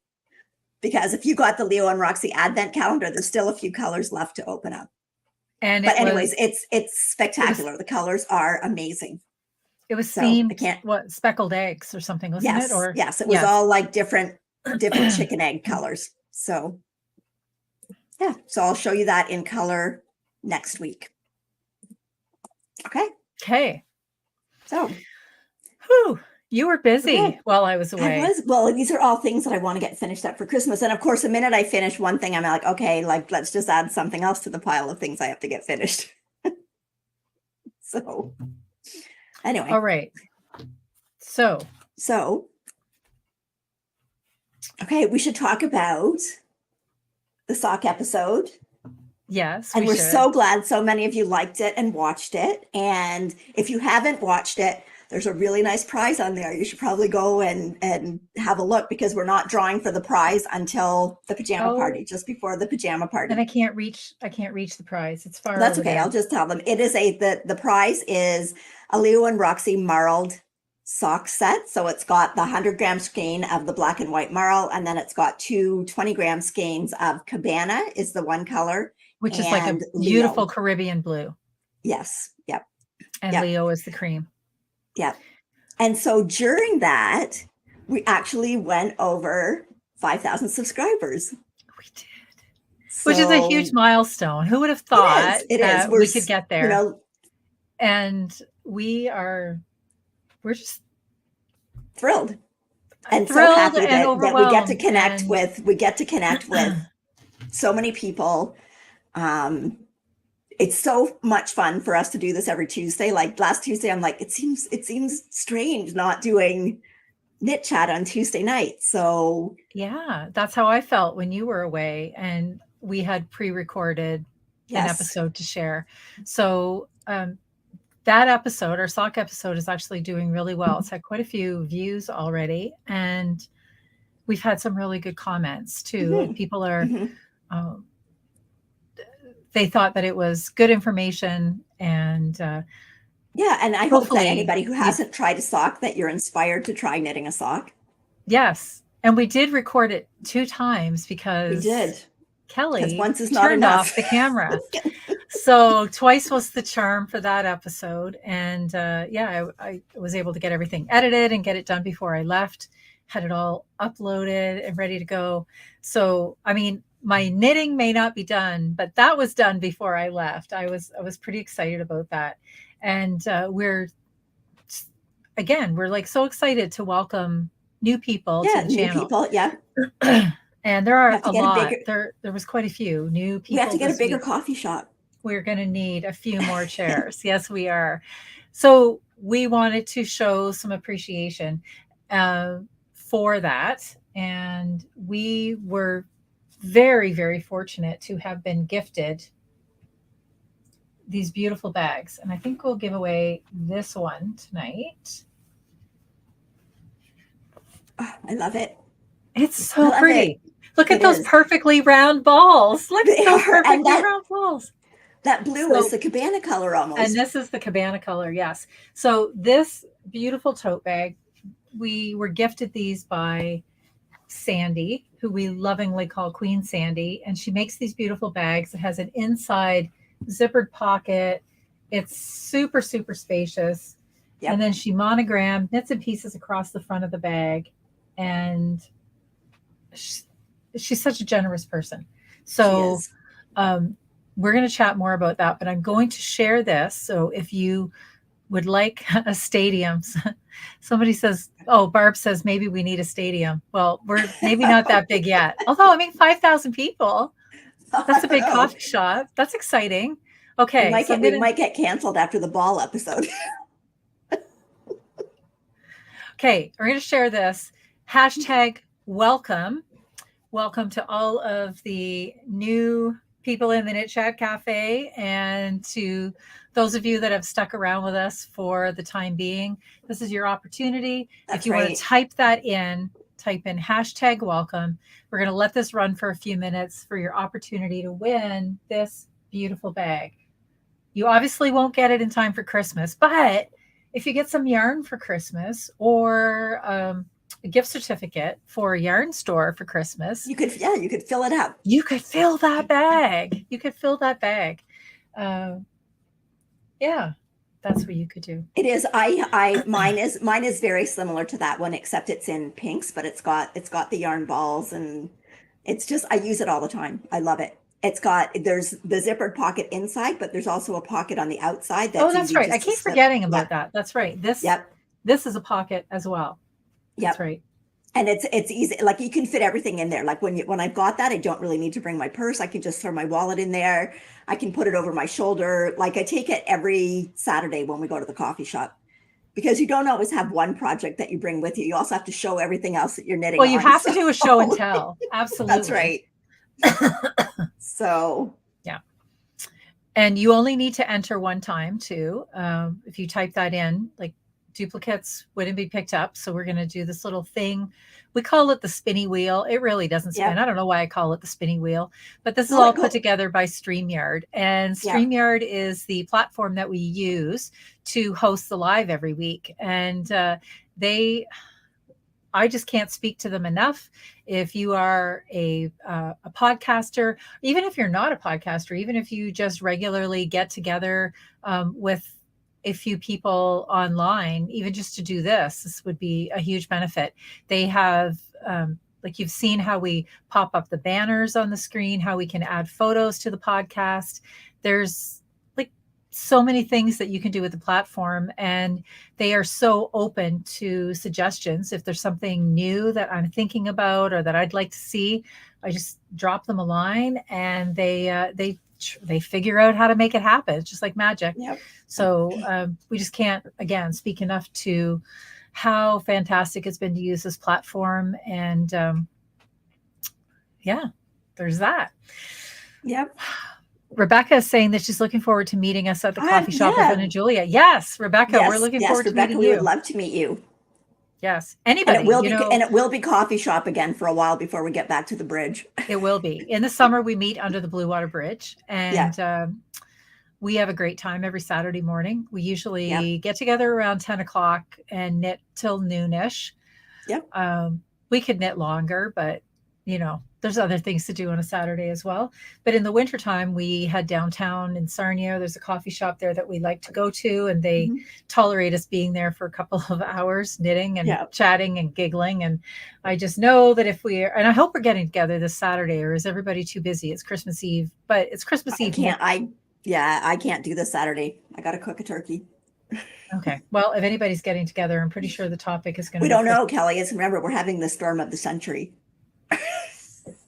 Because if you got the Leo and Roxy Advent calendar, there's still a few colors left to open up. But anyways, it's spectacular. The colors are amazing. It was themed, speckled eggs or something, wasn't it? Or yes, it was all like different chicken egg colors. So yeah, so I'll show you that in color next week. Okay. So, you were busy while I was away. Well, these are all things that I want to get finished up for Christmas. And of course, the minute I finish one thing, I'm like, okay, like, let's just add something else to the pile of things I have to get finished. So anyway. All right. So, okay, we should talk about the sock episode. Yes. And we're so glad so many of you liked it and watched it. And if you haven't watched it, there's a really nice prize on there. You should probably go and have a look, because we're not drawing for the prize until the pajama party, just before the pajama party. And I can't reach the prize. It's far. That's over okay. there. I'll just tell them. It is the prize is a Leo and Roxy marled sock set. So it's got the 100-gram skein of the black and white marl, and then it's got two 20-gram skeins of Cabana is the one color. Which is like a beautiful Leo. Caribbean blue. Yes. Yep. And yep. Leo is the cream. Yep. And so during that, we actually went over 5,000 subscribers. We did. Which is a huge milestone. Who would have thought that we could get there? You know, and we're just thrilled. And so happy that we get to connect with so many people. It's so much fun for us to do this every Tuesday. Like last Tuesday, I'm like, it seems strange not doing knit chat on Tuesday night. So yeah, that's how I felt when you were away and we had pre-recorded an episode to share. So that episode, our sock episode, is actually doing really well. It's had quite a few views already, and we've had some really good comments too. Mm-hmm. People are they thought that it was good information, and and I hope that anybody who hasn't tried a sock, that you're inspired to try knitting a sock. Yes, and we did record it 2 times because we did. Kelly once is not enough. Off the camera. So twice was the charm for that episode. And I was able to get everything edited and get it done before I left, had it all uploaded and ready to go. So, I mean, my knitting may not be done, but that was done before I left. I was pretty excited about that. And we're like so excited to welcome new people to the channel. People, And there are a lot. There was quite a few new people. We have to get a bigger coffee shop. We're going to need a few more chairs. Yes, we are. So we wanted to show some appreciation for that. And we were very, very fortunate to have been gifted these beautiful bags. And I think we'll give away this one tonight. Oh, I love it. It's so pretty. Look at those perfectly round balls. Look at those perfectly round balls. That blue is the Cabana color almost. And this is the Cabana color, yes. So this beautiful tote bag, we were gifted these by Sandy, who we lovingly call Queen Sandy. And she makes these beautiful bags. It has an inside zippered pocket. It's super, super spacious. Yep. And then she monogrammed knits and pieces across the front of the bag. And she's such a generous person. So we're going to chat more about that, but I'm going to share this. So if you would like a stadium, somebody says, Barb says, maybe we need a stadium. Well, we're maybe not that big yet. Although, I mean, 5,000 people, that's a big coffee shop. That's exciting. Okay. We might get canceled after the ball episode. Okay. We're going to share this. Hashtag welcome. Welcome to all of the new people in the Knit Chat Cafe, and to those of you that have stuck around with us for the time being. This is your opportunity. If you want to type in hashtag welcome. We're going to let this run for a few minutes for your opportunity to win this beautiful bag. You obviously won't get it in time for Christmas, but if you get some yarn for Christmas, or a gift certificate for a yarn store for Christmas, you could fill it up. You could fill that bag. That's what you could do. It is. Mine is very similar to that one, except it's in pinks, but it's got the yarn balls, and it's just, I use it all the time. I love it. There's the zippered pocket inside, but there's also a pocket on the outside. That's right. I keep forgetting about that. That's right. This is a pocket as well. That's right. And it's easy. Like, you can fit everything in there. Like when I've got that, I don't really need to bring my purse. I can just throw my wallet in there. I can put it over my shoulder. Like, I take it every Saturday when we go to the coffee shop, because you don't always have one project that you bring with you. You also have to show everything else that you're knitting. Well, you have to do a show and tell. Absolutely. That's right. So yeah. And you only need to enter one time too. If you type that in, like duplicates wouldn't be picked up. So we're going to do this little thing. We call it the spinny wheel. It really doesn't spin. Yep. I don't know why I call it the spinny wheel, but this is Well, all put together by Streamyard. And Yeah. Streamyard is the platform that we use to host the live every week. And I just can't speak to them enough. If you are a podcaster, even if you're not a podcaster, even if you just regularly get together with a few people online, even just to do this would be a huge benefit. They have, like you've seen how we pop up the banners on the screen, how we can add photos to the podcast. There's like so many things that you can do with the platform, and they are so open to suggestions. If there's something new that I'm thinking about or that I'd like to see, I just drop them a line, and they figure out how to make it happen. It's just like magic. Yep. So we just can't, again, speak enough to how fantastic it's been to use this platform. And yeah, there's that. Yep. Rebecca is saying that she's looking forward to meeting us at the coffee shop with Anna Julia. Yes, Rebecca, we're looking forward Rebecca, to meeting we you. would love to meet you. Yes, anybody. And it will be coffee shop again for a while before we get back to the bridge. It will be. In the summer, we meet under the Blue Water Bridge, and we have a great time every Saturday morning. We usually get together around 10 o'clock and knit till noonish. Yep. We could knit longer, but there's other things to do on a Saturday as well. But in the wintertime, we head downtown in Sarnia. There's a coffee shop there that we like to go to, and they tolerate us being there for a couple of hours knitting and chatting and giggling. And I just know that and I hope we're getting together this Saturday, or is everybody too busy? It's Christmas Eve, but it's Christmas Eve. I can't do this Saturday. I got to cook a turkey. Okay. Well, if anybody's getting together, I'm pretty sure the topic is going to We don't know, Kelly. Remember, we're having the storm of the century.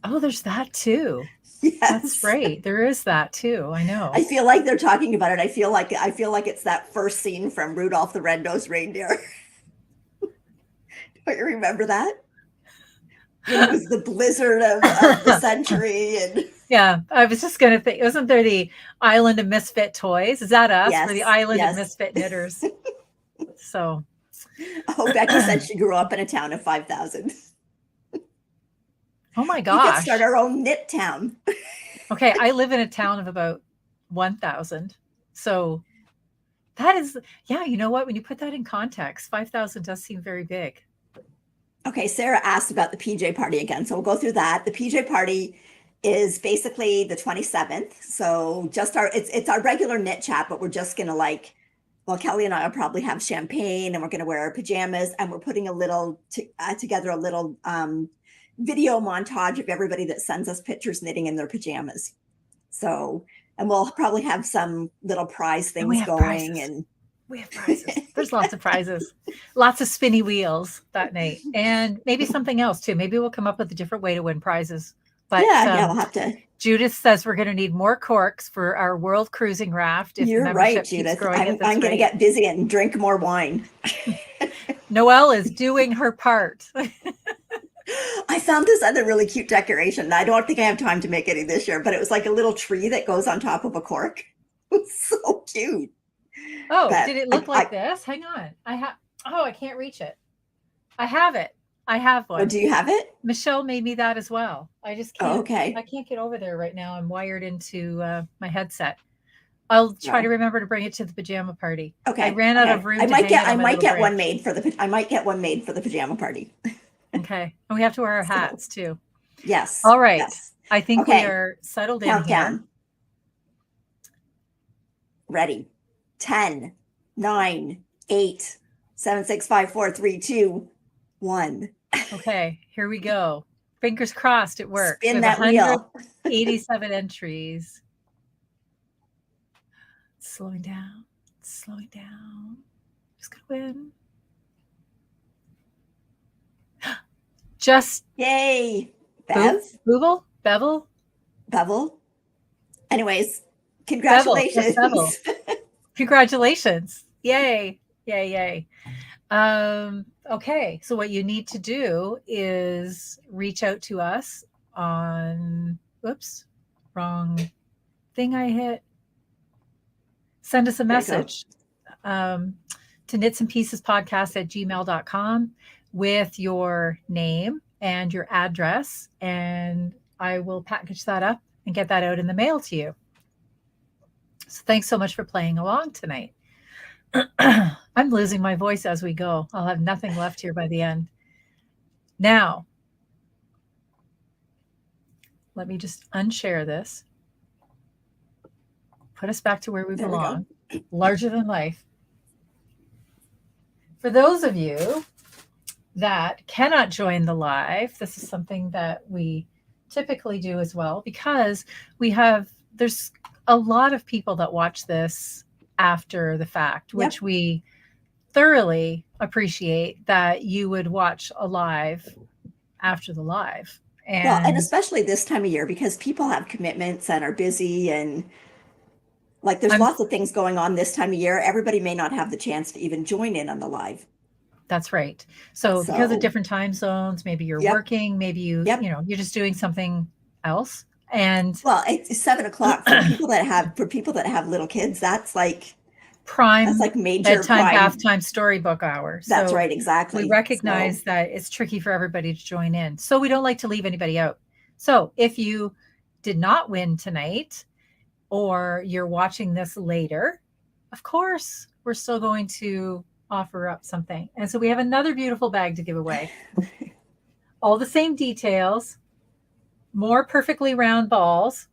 Oh, there's that too. Yes. That's right. There is that too. I know. I feel like they're talking about it. I feel like it's that first scene from Rudolph the Red-Nosed Reindeer. Don't you remember that? It was the blizzard of the century. And yeah, I was just going to think, wasn't there the Island of Misfit Toys? Is that us? Yes, or the Island of Misfit Knitters? So. Oh, Becky said she grew up in a town of 5,000. Oh my gosh. We could start our own knit town. Okay, I live in a town of about 1,000. So that is, you know what? When you put that in context, 5,000 does seem very big. Okay, Sarah asked about the PJ party again. So we'll go through that. The PJ party is basically the 27th. So just it's our regular knit chat, but we're just going to Kelly and I will probably have champagne, and we're going to wear our pajamas, and we're putting together a little video montage of everybody that sends us pictures knitting in their pajamas. So, and we'll probably have some little prize things going. Prizes. And we have prizes. There's lots of prizes, lots of spinny wheels that night, and maybe something else too. Maybe we'll come up with a different way to win prizes. But we'll have to. Judith says we're going to need more corks for our world cruising raft. You're right, Judith. I'm going to get busy and drink more wine. Noelle is doing her part. I found this other really cute decoration. I don't think I have time to make any this year, but it was like a little tree that goes on top of a cork. It was so cute. Oh, did it look like this? Hang on. I can't reach it. I have it. I have one. Oh, do you have it? Michelle made me that as well. I just can't. Oh, okay. I can't get over there right now. I'm wired into my headset. I'll try to remember to bring it to the pajama party. Okay. I ran out of room. I might get one made for the pajama party. Okay. And we have to wear our hats too. Yes. All right. Yes. I think we are settled in here. Ready. 10, 9, 8, 7, 6, 5, 4, 3, 2, 1. Okay. Here we go. Fingers crossed it works. Spin that wheel. 87 entries. Slowing down. Slowing down. Just gonna win. Just yay. Bevel. Anyways, congratulations. Bevel. Congratulations. Yay. Okay. So what you need to do is reach out to us on Oops, wrong thing I hit. Send us a message to knitsandpiecespodcast@gmail.com with your name and your address, and I will package that up and get that out in the mail to you. So thanks so much for playing along tonight. I'm losing my voice as we go. I'll have nothing left here by the end. Now, let me just unshare this. Put us back to where we belong. Larger than life. For those of you that cannot join the live, this is something that we typically do as well, because there's a lot of people that watch this after the fact, which we thoroughly appreciate that you would watch a live after the live. And especially this time of year, because people have commitments and are busy, and like there's lots of things going on this time of year. Everybody may not have the chance to even join in on the live. That's right. So because of different time zones, maybe you're working, maybe you're just doing something else. And well, it's 7 o'clock for people that have little kids. That's like prime. That's like major bedtime, bath time, storybook hour. That's right, exactly. We recognize that it's tricky for everybody to join in. So we don't like to leave anybody out. So if you did not win tonight, or you're watching this later, of course, we're still going to offer up something. And so we have another beautiful bag to give away. All the same details, more perfectly round balls.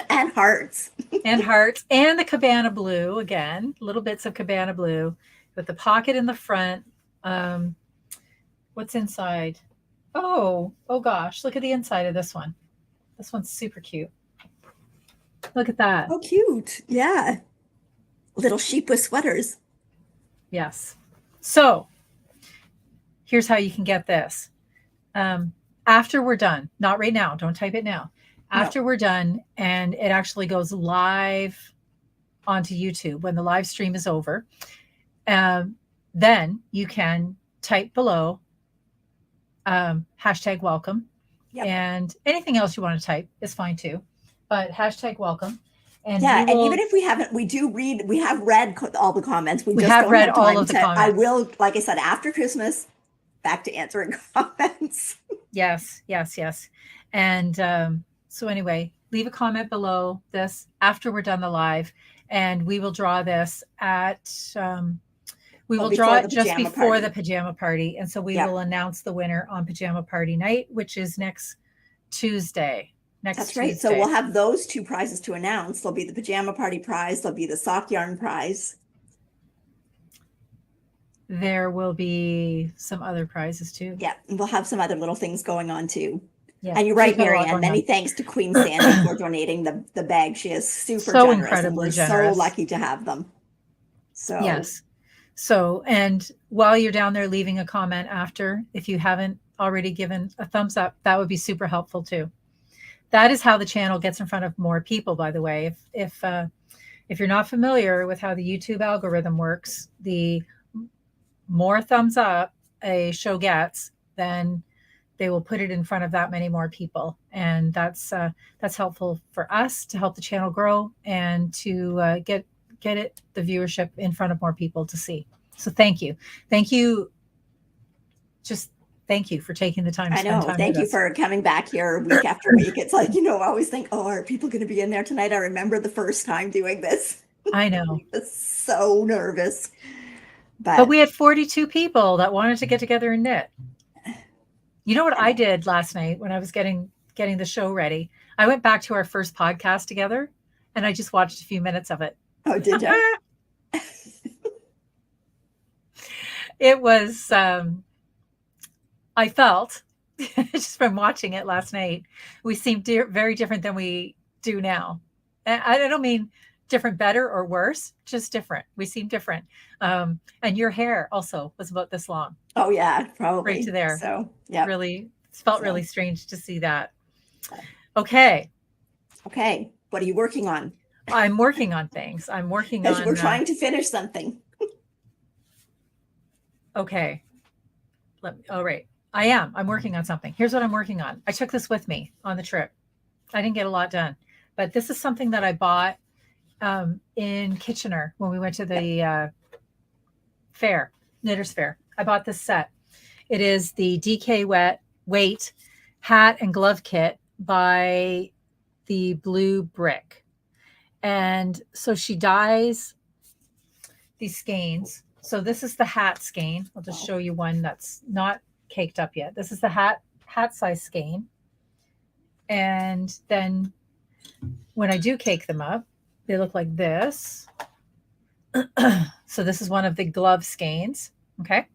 And hearts. And the cabana blue, again, little bits of cabana blue with the pocket in the front. What's inside? Oh gosh, look at the inside of this one. This one's super cute. Look at that. Oh, cute. Yeah. Little sheep with sweaters. Yes. So here's how you can get this. After we're done, not right now, don't type it now. After we're done, and it actually goes live onto YouTube when the live stream is over, then you can type below #welcome. And anything else you want to type is fine too. But #welcome. And and even if we haven't, we have read all the comments. We have read all of the comments. I will, like I said, after Christmas, back to answering comments. Yes. And so anyway, leave a comment below this after we're done the live, and we will draw this at, we will draw it just before the pajama party. And so we will announce the winner on pajama party night, which is next Tuesday. That's right. So we'll have those two prizes to announce. There'll be the pajama party prize. There'll be the sock yarn prize. There will be some other prizes too. Yeah. And we'll have some other little things going on too. Yeah. And you're right, Marianne. Many thanks to Queen Sandy for donating the bag. She is super generous. Incredibly and we're generous. So lucky to have them. So yes. So, and while you're down there leaving a comment after, if you haven't already given a thumbs up, that would be super helpful too. That is how the channel gets in front of more people, by the way. If you're not familiar with how the YouTube algorithm works, the more thumbs up a show gets, then they will put it in front of that many more people. And that's helpful for us to help the channel grow and to get it, the viewership in front of more people to see. So thank you. Thank you for taking the time to spend time Thank with you us. For coming back here week after week. It's like, I always think, are people going to be in there tonight? I remember the first time doing this. I know. I was so nervous. But we had 42 people that wanted to get together and knit. You know what I did last night when I was getting the show ready? I went back to our first podcast together and I just watched a few minutes of it. Oh, did you? It was, I felt, just from watching it last night, we seemed very different than we do now. And I don't mean different, better or worse, just different. We seem different. And your hair also was about this long. Oh yeah, probably. Right to there. So yeah, really felt really strange to see that. Okay. What are you working on? I'm working on things. We're trying to finish something. Okay. All right. I'm working on something. Here's what I'm working on. I took this with me on the trip. I didn't get a lot done, but this is something that I bought in Kitchener when we went to the fair, Knitters Fair. I bought this set. It is the DK Weight hat and glove kit by the Blue Brick. And so she dyes these skeins. So this is the hat skein. I'll just show you one that's not caked up yet. This is the hat size skein. And then when I do cake them up, they look like this. So this is one of the glove skeins. Okay.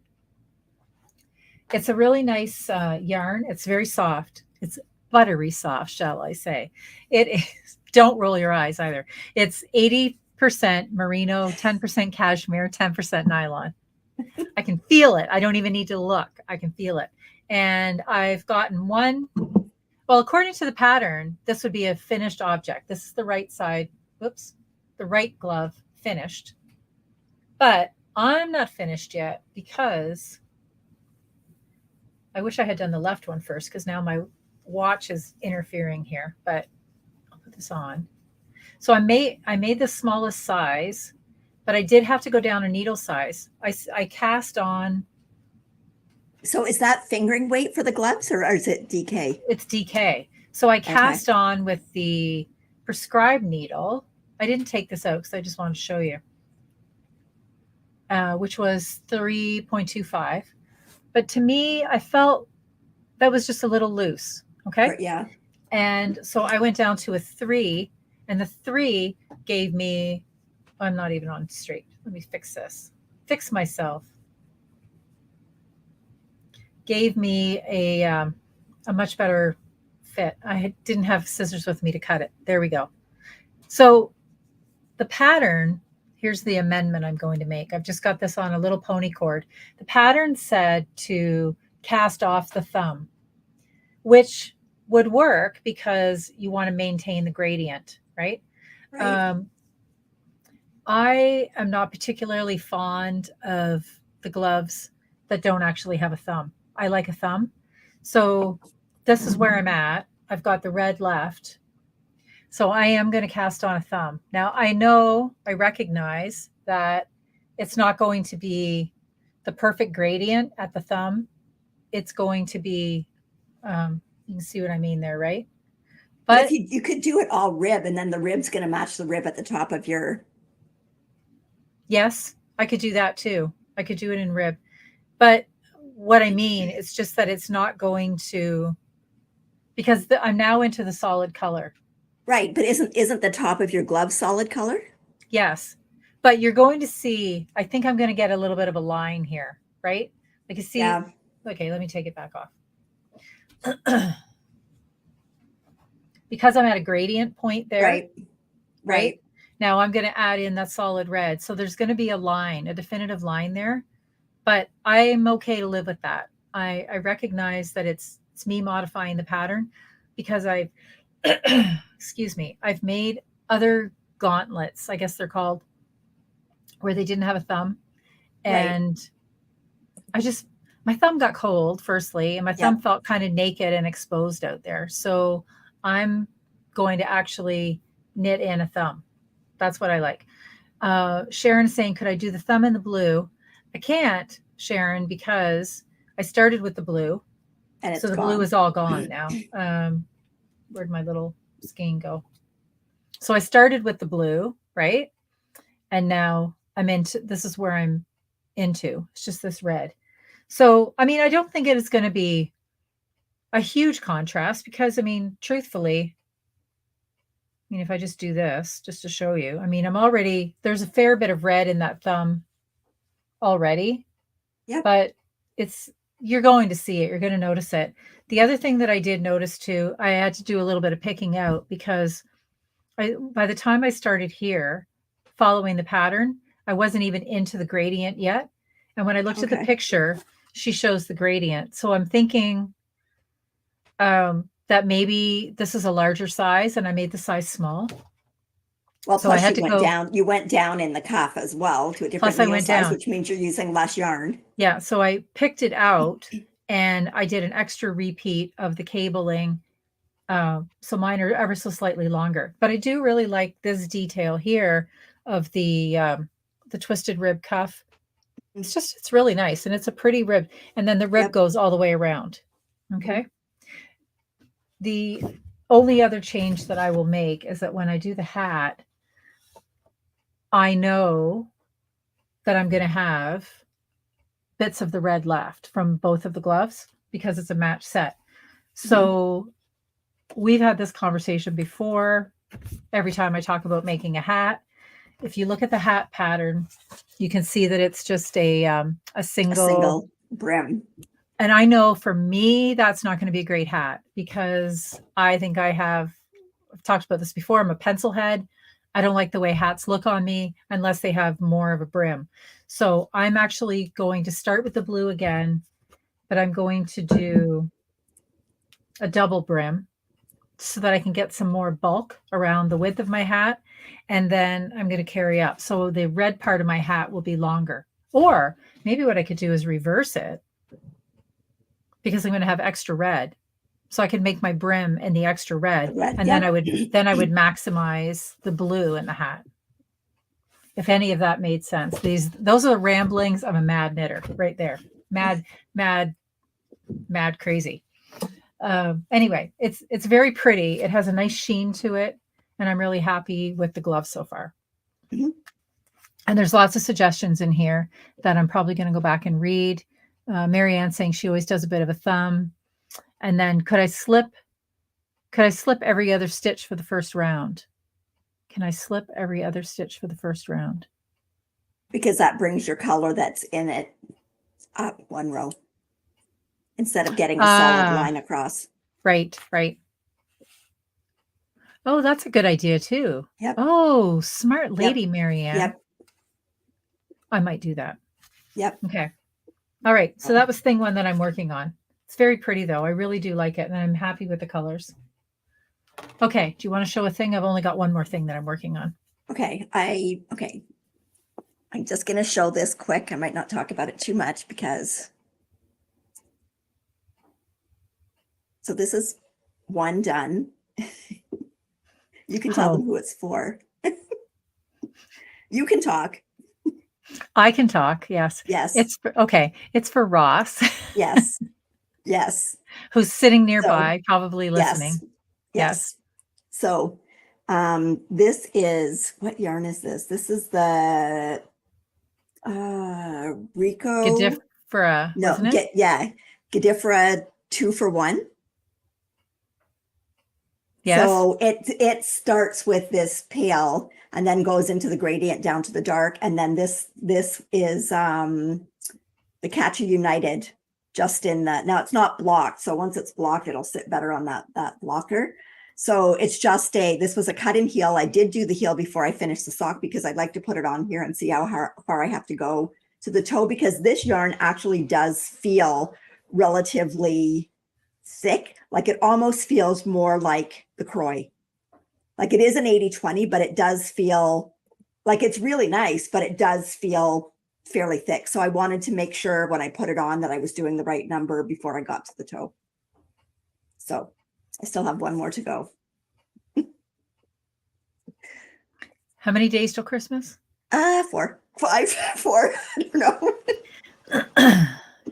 It's a really nice yarn. It's very soft. It's buttery soft, shall I say. It is. Don't roll your eyes either. It's 80% merino, 10% cashmere, 10% nylon. I can feel it. I don't even need to look. I can feel it. And I've gotten one. Well, according to the pattern, this would be a finished object. This is the right side. Whoops. The right glove finished. But I'm not finished yet because I wish I had done the left one first, because now my watch is interfering here, but I'll put this on. So I made the smallest size, but I did have to go down a needle size. I cast on. So is that fingering weight for the gloves, or is it DK? It's DK. So I cast on with the prescribed needle. I didn't take this out because I just wanted to show you, which was 3.25. But to me, I felt that was just a little loose. Okay. Yeah. And so I went down to a 3, and the 3 gave me, I'm not even on straight. Let me fix this. Fix myself. Gave me a much better fit. I didn't have scissors with me to cut it. There we go. So the pattern, here's the amendment I'm going to make. I've just got this on a little pony cord. The pattern said to cast off the thumb, which would work because you want to maintain the gradient, right? I am not particularly fond of the gloves that don't actually have a thumb. I like a thumb. So this is where I'm at. I've got the red left. So I am going to cast on a thumb. Now I recognize that it's not going to be the perfect gradient at the thumb. It's going to be, you can see what I mean there, right? But you could do it all rib, and then the rib's going to match the rib at the top of your. Yes, I could do that too. I could do it in rib. But what I mean is just that it's not going to, because I'm now into the solid color. Right, but isn't the top of your glove solid color? Yes, but you're going to see, I think I'm going to get a little bit of a line here, right? Like you see, yeah. Okay, let me take it back off. Because I'm at a gradient point there. Right. Now I'm going to add in that solid red. So there's going to be a line, a definitive line there, but I'm okay to live with that. I recognize that it's me modifying the pattern because excuse me, I've made other gauntlets, I guess they're called, where they didn't have a thumb. And my thumb got cold, firstly, and my thumb felt kind of naked and exposed out there. So I'm going to actually knit in a thumb. That's what I like. Sharon is saying, could I do the thumb in the blue? I can't, Sharon, because I started with the blue. And so the blue is all gone now. Where'd my little skein go? So I started with the blue, right? And now this is where I'm into. It's just this red. So, I mean, I don't think it is going to be a huge contrast because, I mean, truthfully, if I just do this, just to show you, I mean, there's a fair bit of red in that thumb already. Yeah. But you're going to see it. You're going to notice it. The other thing that I did notice too, I had to do a little bit of picking out because by the time I started here following the pattern, I wasn't even into the gradient yet. And when I looked at the picture, she shows the gradient. So I'm thinking that maybe this is a larger size and I made the size small. Well, so plus you went down in the cuff as well to a different needle size, which means you're using less yarn. Yeah. So I picked it out and I did an extra repeat of the cabling So mine are ever so slightly longer, but I do really like this detail here of the twisted rib cuff. It's really nice. And it's a pretty rib. And then the rib goes all the way around. Okay. The only other change that I will make is that when I do the hat, I know that I'm going to have bits of the red left from both of the gloves because it's a match set. So we've had this conversation before. Every time I talk about making a hat, if you look at the hat pattern, you can see that it's just a single brim. And I know for me, that's not going to be a great hat because I think I've talked about this before. I'm a pencil head. I don't like the way hats look on me unless they have more of a brim. So I'm actually going to start with the blue again, but I'm going to do a double brim so that I can get some more bulk around the width of my hat. And then I'm going to carry up. So the red part of my hat will be longer. Or maybe what I could do is reverse it because I'm going to have extra red. So I could make my brim in the extra red. And then I would maximize the blue in the hat. If any of that made sense. Those are the ramblings of a mad knitter right there. Mad, crazy. Anyway, it's very pretty. It has a nice sheen to it, and I'm really happy with the glove so far. And there's lots of suggestions in here that I'm probably going to go back and read. Marianne saying she always does a bit of a thumb. And then could I slip every other stitch for the first round? Can I slip every other stitch for the first round? Because that brings your color that's in it up one row instead of getting a solid line across. Right. Oh, that's a good idea too. Yep. Oh, smart lady, Marianne. Yep. I might do that. Yep. Okay. All right. So that was thing one that I'm working on. It's very pretty though. I really do like it and I'm happy with the colors. Okay. Do you want to show a thing? I've only got one more thing that I'm working on. Okay. I'm just going to show this quick. I might not talk about it too much because. So this is one done. You can tell them who it's for. You can talk. I can talk. Yes. Yes. It's for Ross. Yes. Yes. Who's sitting nearby, probably listening. Yes. So this is, what yarn is this? This is the Rico. Gadifra. No, Gadifra 2-for-1. Yes. So it starts with this pale and then goes into the gradient down to the dark. And then this is the Catcher United just in the, now it's not blocked. So once it's blocked, it'll sit better on that blocker. So it's just this was a cut in heel. I did do the heel before I finished the sock because I'd like to put it on here and see how far I have to go to the toe, because this yarn actually does feel relatively thick. Like it almost feels more like the Croy. Like it is an 80-20, but it does feel like it's really nice, but it does feel fairly thick. So I wanted to make sure when I put it on that I was doing the right number before I got to the toe. So I still have one more to go. How many days till Christmas? 4, 5, 4. I don't know.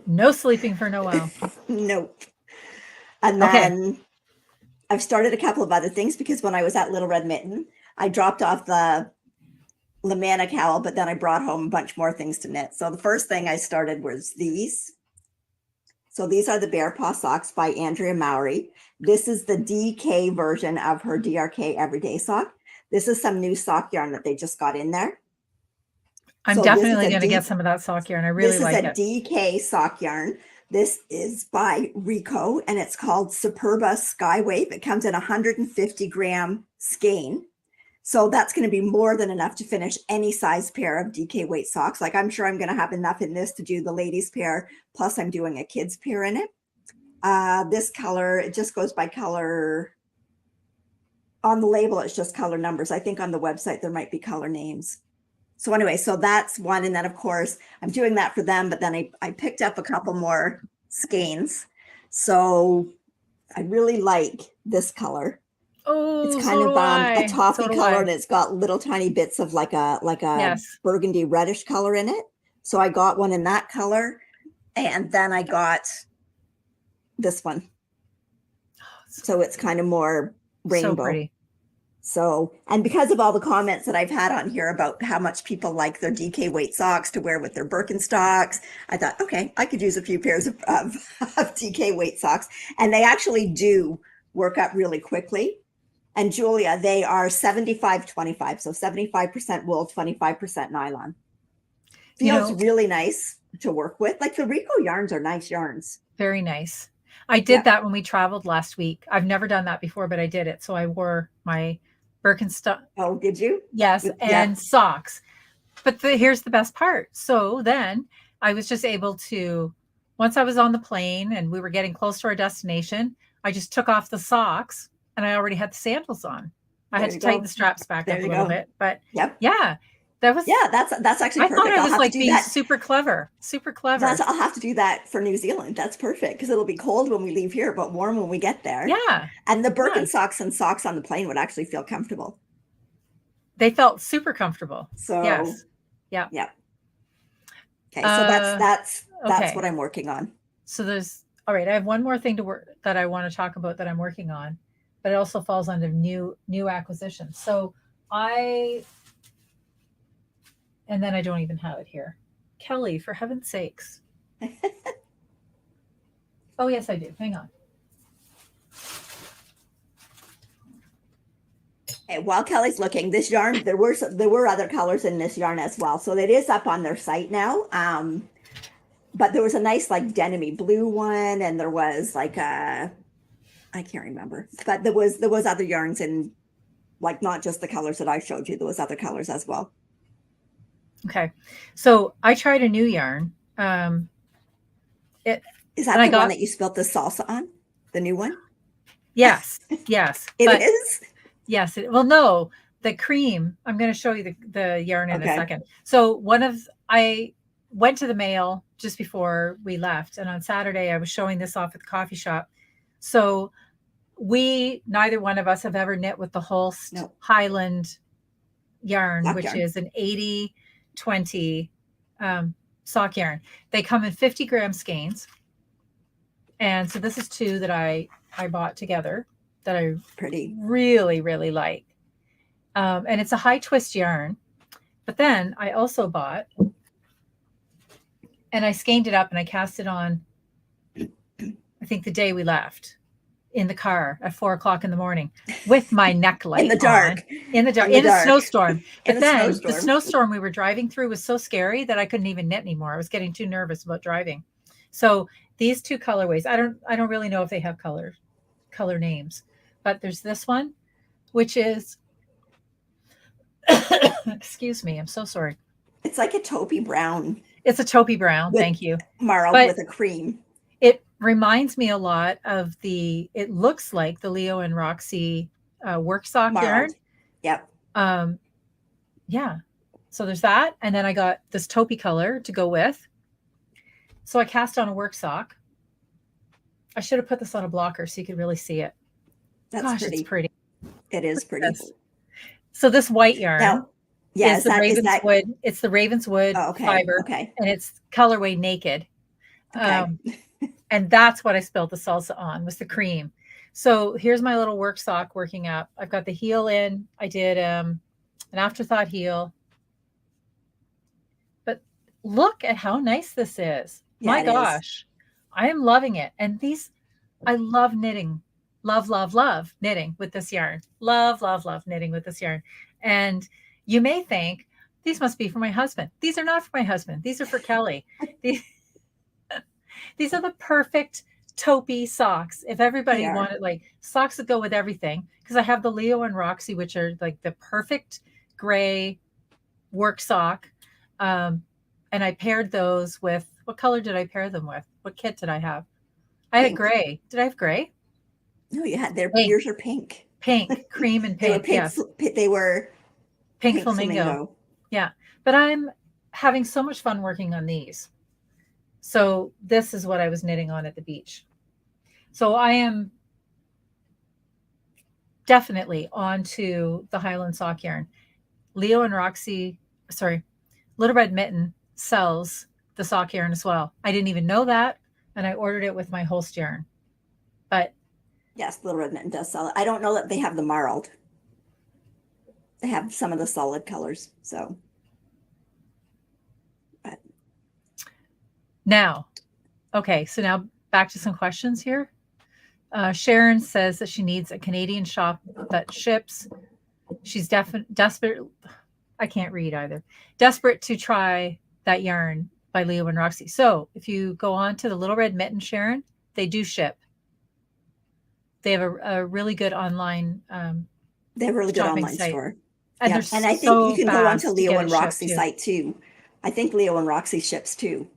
No sleeping for Noelle. Nope. And then I've started a couple of other things because when I was at Little Red Mitten, I dropped off the Lamanna cowl, but then I brought home a bunch more things to knit. So the first thing I started was these. So these are the Bear Paw socks by Andrea Mowry. This is the DK version of her DRK Everyday sock. This is some new sock yarn that they just got in there. I'm definitely going to get some of that sock yarn. I really like it. This is a DK sock yarn. This is by Rico and it's called Superba Skywave. It comes in 150 gram skein. So that's going to be more than enough to finish any size pair of DK weight socks. Like I'm sure I'm going to have enough in this to do the ladies pair. Plus I'm doing a kids pair in it. This color, it just goes by color. On the label, it's just color numbers. I think on the website, there might be color names. So anyway, so that's one. And then of course I'm doing that for them, but then I picked up a couple more skeins. So I really like this color. Oh, It's kind so of do a I. toffee So do color, I. and it's got little tiny bits of like a Yes. burgundy reddish color in it. So I got one in that color, and then I got this one. So it's kind of more rainbow. So pretty. So, and because of all the comments that I've had on here about how much people like their DK weight socks to wear with their Birkenstocks, I thought, okay, I could use a few pairs of DK weight socks. And they actually do work up really quickly. And Julia, they are 75-25. So 75% wool, 25% nylon. Feels really nice to work with. Like the Rico yarns are nice yarns. Very nice. I did that when we traveled last week. I've never done that before, but I did it. So I wore my Birkenstock. Oh, did you? Yes, and socks. But here's the best part. So then I was just able to, once I was on the plane and we were getting close to our destination, I just took off the socks and I already had the sandals on. I had to tighten the straps back up a little bit, but yeah, that was, that's actually perfect. I thought it was like being super clever. I'll have to do that for New Zealand. That's perfect because it'll be cold when we leave here, but warm when we get there. Yeah. And the Birkenstocks and socks on the plane would actually feel comfortable. They felt super comfortable. So yes. Yeah. Okay. So that's what I'm working on. So all right. I have one more thing that I want to talk about that I'm working on, but it also falls under new acquisitions. So and then I don't even have it here. Kelly, for heaven's sakes. Oh, yes, I do. Hang on. Okay, while Kelly's looking, this yarn, there were other colors in this yarn as well. So it is up on their site now. But there was a nice like denim-y blue one, and there was like I can't remember. But there was other yarns in, like, not just the colors that I showed you. There was other colors as well. Okay. So I tried a new yarn. Is that the one that you spilt the salsa on? The new one? Yes. Yes. It is? Yes. Well, no, the cream. I'm going to show you the yarn in a second. So I went to the mail just before we left. And on Saturday, I was showing this off at the coffee shop. So neither one of us have ever knit with the Holst Highland yarn, which is an 80-20 sock yarn. They come in 50-gram skeins. And so this is two that I bought together that I really, really like. And it's a high twist yarn. But then I also bought, and I skeined it up and I cast it on, I think the day we left, in the car at 4:00 in the morning with my neck light in the dark, in a snowstorm. But then the snowstorm we were driving through was so scary that I couldn't even knit anymore. I was getting too nervous about driving. So these two colorways, I don't really know if they have color names, but there's this one, which is, excuse me, I'm so sorry. It's like a taupey brown. It's a taupey brown. Thank you. Marled with a cream. It reminds me a lot of it looks like the Leo and Roxy work sock yarn. Yep. Yeah. So there's that. And then I got this taupey color to go with. So I cast on a work sock. I should have put this on a blocker so you could really see it. That's pretty. It's pretty. It is pretty. So this white yarn. Now, is the Ravenswood. It's the Ravenswood fiber. Okay. And it's colorway naked. Okay. And that's what I spilled the salsa on, was the cream. So here's my little work sock working up. I've got the heel in. I did an afterthought heel. But look at how nice this is. Yeah, my gosh. I am loving it. And I love knitting. Love, love, love knitting with this yarn. Love, love, love knitting with this yarn. And you may think, these must be for my husband. These are not for my husband. These are for Kelly. These are the perfect taupey socks. If everybody wanted like socks that go with everything, because I have the Leo and Roxy, which are like the perfect gray work sock. And I paired those with, what color did I pair them with? What kit did I have? I had gray. Did I have gray? No, you had yours are pink. Pink, cream and pink. They were pink flamingo. Yeah. But I'm having so much fun working on these. So this is what I was knitting on at the beach. So I am definitely onto the Highland sock yarn. Leo and Roxy, sorry, Little Red Mitten sells the sock yarn as well. I didn't even know that, and I ordered it with my Holst yarn. But yes, Little Red Mitten does sell it. I don't know that they have the marled. They have some of the solid colors. So, but. Now, okay, so now back to some questions here. Sharon says that she needs a Canadian shop that ships. She's desperate. I can't read either. Desperate to try that yarn by Leo and Roxy. So if you go on to the Little Red Mitten, Sharon, they do ship. They have a really good online they have a really good online site. store. And, yeah. and I think you can go onto Leo and Roxy site too. I think Leo and Roxy ships too.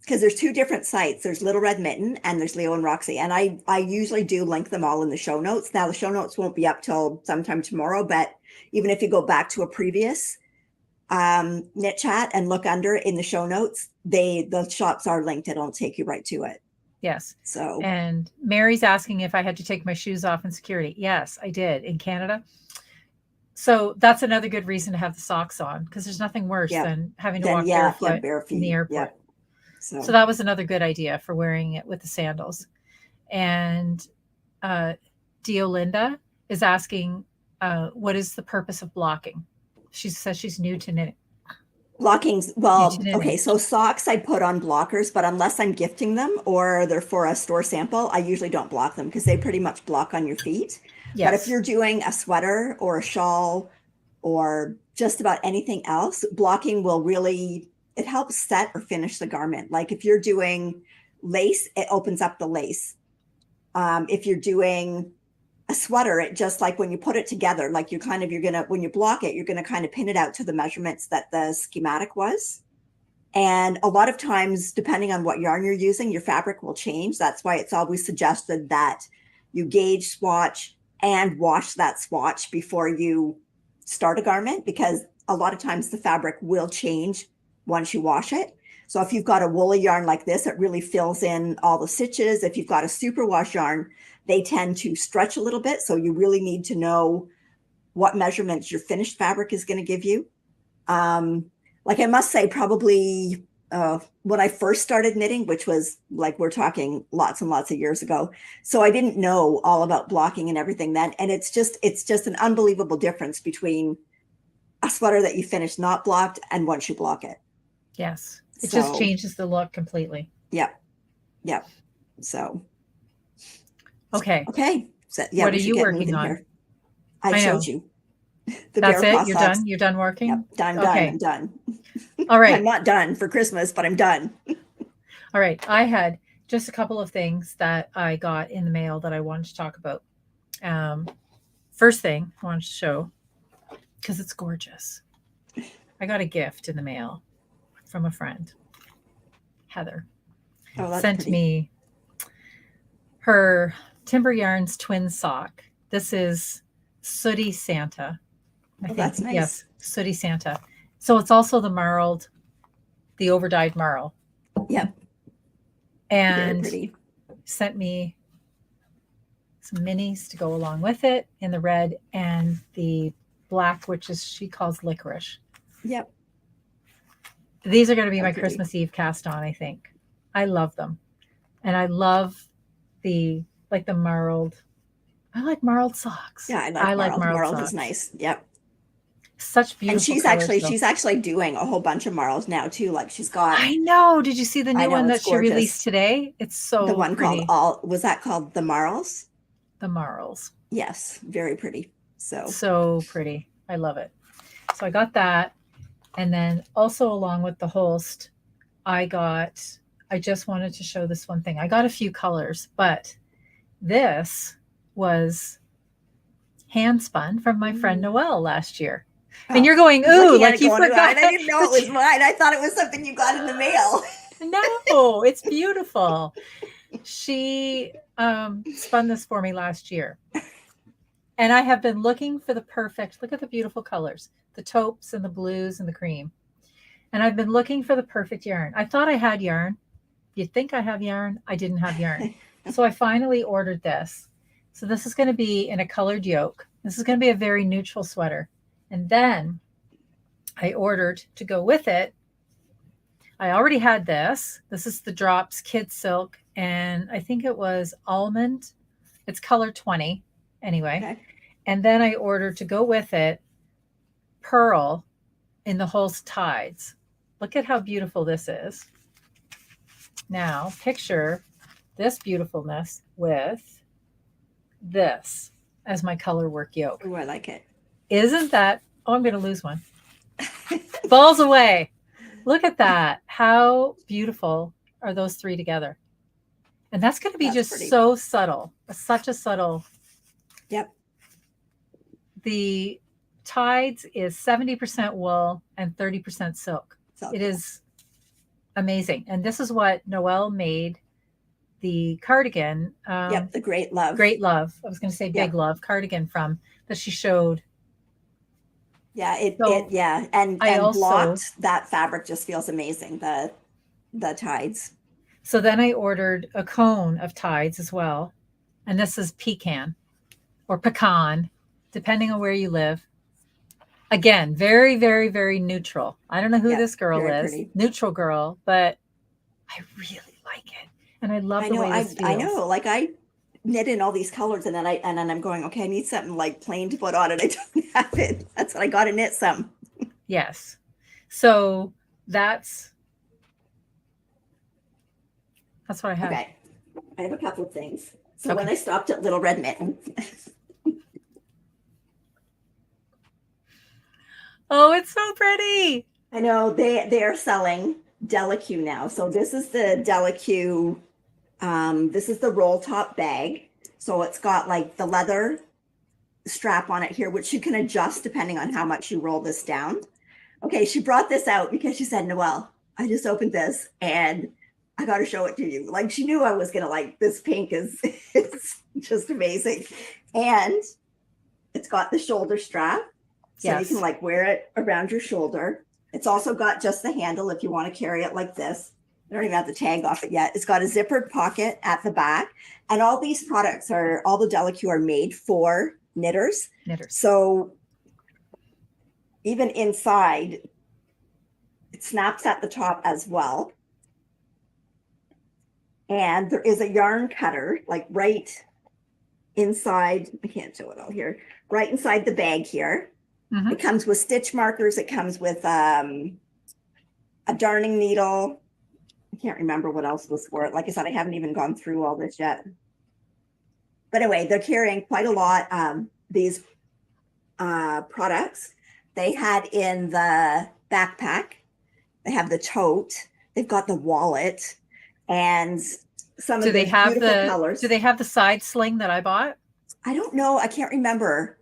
Because there's two different sites. There's Little Red Mitten and there's Leo and Roxy. And I usually do link them all in the show notes. Now the show notes won't be up till sometime tomorrow, but even if you go back to a previous knit chat and look under in the show notes, the shops are linked. It'll take you right to it. Yes. So, and Mary's asking if I had to take my shoes off in security. Yes, I did in Canada. So that's another good reason to have the socks on, because there's nothing worse than having to walk barefoot in the airport. So that was another good idea for wearing it with the sandals. And Diolinda is asking, what is the purpose of blocking? She says she's new to knitting. Blockings, well, okay, so socks I put on blockers, but unless I'm gifting them or they're for a store sample, I usually don't block them because they pretty much block on your feet. Yes. But if you're doing a sweater or a shawl or just about anything else, blocking will really, it helps set or finish the garment. Like if you're doing lace, it opens up the lace. If you're doing a sweater, it just like when you put it together, like when you block it, you're going to kind of pin it out to the measurements that the schematic was. And a lot of times, depending on what yarn you're using, your fabric will change. That's why it's always suggested that you gauge, swatch, and wash that swatch before you start a garment, because a lot of times the fabric will change once you wash it. So if you've got a woolly yarn like this, it really fills in all the stitches. If you've got a superwash yarn, they tend to stretch a little bit. So you really need to know what measurements your finished fabric is going to give you. Like I must say, probably when I first started knitting, which was like, we're talking lots and lots of years ago. So I didn't know all about blocking and everything then. And it's just an unbelievable difference between a sweater that you finish not blocked and once you block it. Yes. It just changes the look completely. Yep. Yep. So. Okay. Okay. So, yeah, what are you working on? Here. I showed you. That's it? You're done? You're done working? Yep. Done. I'm done. All right. I'm not done for Christmas, but I'm done. All right. I had just a couple of things that I got in the mail that I wanted to talk about. First thing I wanted to show, because it's gorgeous. I got a gift in the mail from a friend. Heather sent me her Timber Yarns twin sock. This is Sooty Santa. I think. That's nice. Yes, Sooty Santa. So it's also the marled, the overdyed marl. Yep. And sent me some minis to go along with it in the red and the black, which is she calls licorice. Yep. These are going to be my Christmas Eve cast on, I think. I love them. And I love the marled. I like marled socks. Yeah, I like marled. Marled socks. Is nice. Yep. Such beautiful. And she's actually doing a whole bunch of marls now too. Like she's got. I know. Did you see the new one that she released today? It's so the one pretty. Was that called the Marls? The Marls. Yes, very pretty. So pretty. I love it. So I got that. And then also along with the Holst, I just wanted to show this one thing. I got a few colors, but this was hand spun from my friend Noelle last year. Oh, and you're going, ooh, like you forgot. I didn't know it was mine. I thought it was something you got in the mail. No, it's beautiful. She spun this for me last year. And I have been looking for the perfect, look at the beautiful colors, the taupes and the blues and the cream. And I've been looking for the perfect yarn. I thought I had yarn. You'd think I have yarn. I didn't have yarn. So I finally ordered this. So this is going to be in a colored yoke. This is going to be a very neutral sweater. And then I ordered to go with it. I already had this. This is the Drops Kid Silk, and I think it was almond. It's color 20 anyway. Okay. And then I ordered to go with it pearl in the Hulse Tides. Look at how beautiful this is. Now picture this beautifulness with this as my color work yoke. Oh, I like it. Isn't that, oh, I'm going to lose one. Balls away. Look at that. How beautiful are those three together? And that's going to be just pretty. So subtle. Such a subtle. Yep. The Tides is 70% wool and 30% silk. It is amazing. And this is what Noelle made the cardigan. Yep, the Great Love. Great Love. I was going to say Big Love cardigan from that she showed. Yeah, and also, blocked, that fabric just feels amazing, the Tides. So then I ordered a cone of Tides as well. And this is pecan or pecan, depending on where you live. Again, very, very, very neutral. I don't know who this girl is, pretty. Neutral girl, but I really like it. And I love the way this feels. I know, like I knit in all these colors and then I'm going, okay, I need something like plain to put on it. I don't have it. That's what I got to knit some. Yes. So that's what I have. Okay. I have a couple of things. So when I stopped at Little Red Mitten. Oh, it's so pretty. I know they are selling Delaque now. So this is the Delaque. This is the roll top bag. So it's got like the leather strap on it here, which you can adjust depending on how much you roll this down. Okay, she brought this out because she said, Noelle, I just opened this and I got to show it to you. Like she knew I was going to like, this pink is it's just amazing. And it's got the shoulder strap. So you can like wear it around your shoulder. It's also got just the handle if you want to carry it like this. I don't even have the tag off it yet. It's got a zippered pocket at the back. And all these products all the Delaque are made for knitters. So even inside, it snaps at the top as well. And there is a yarn cutter, like right inside, I can't show it all here, right inside the bag here. Mm-hmm. It comes with stitch markers. It comes with a darning needle. I can't remember what else was for it. Like I said, I haven't even gone through all this yet. But anyway, they're carrying quite a lot these products. They had in the backpack. They have the tote. They've got the wallet and some of the beautiful colors. Do they have the side sling that I bought? I don't know. I can't remember,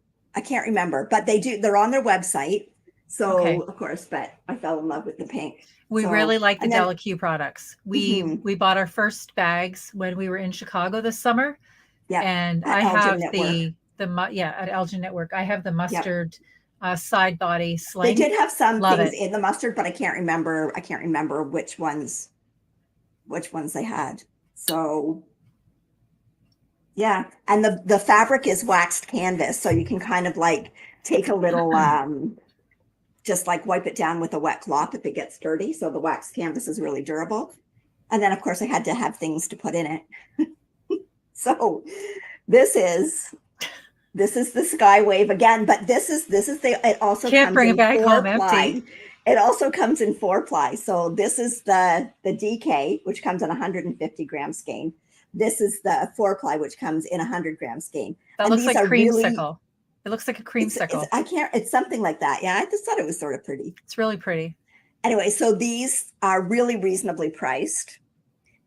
but they do. They're on their website. So of course, but I fell in love with the pink. We really like the Delaque products. We bought our first bags when we were in Chicago this summer. Yeah. And I have at Elgin Knitwork. I have the mustard side body sling. They did have some things in the mustard, but I can't remember which ones they had. So yeah. And the fabric is waxed canvas. So you can kind of like take a little just like wipe it down with a wet cloth if it gets dirty. So the waxed canvas is really durable. And then of course I had to have things to put in it. So this is the Skywave again, but it also can't bring it back home empty. It also comes in 4-ply. So this is the DK, which comes in 150 gram skein. This is the 4-ply, which comes in 100 gram skein. That looks like creamsicle. It looks like a creamsicle. It's something like that. Yeah, I just thought it was sort of pretty. It's really pretty. Anyway, so these are really reasonably priced.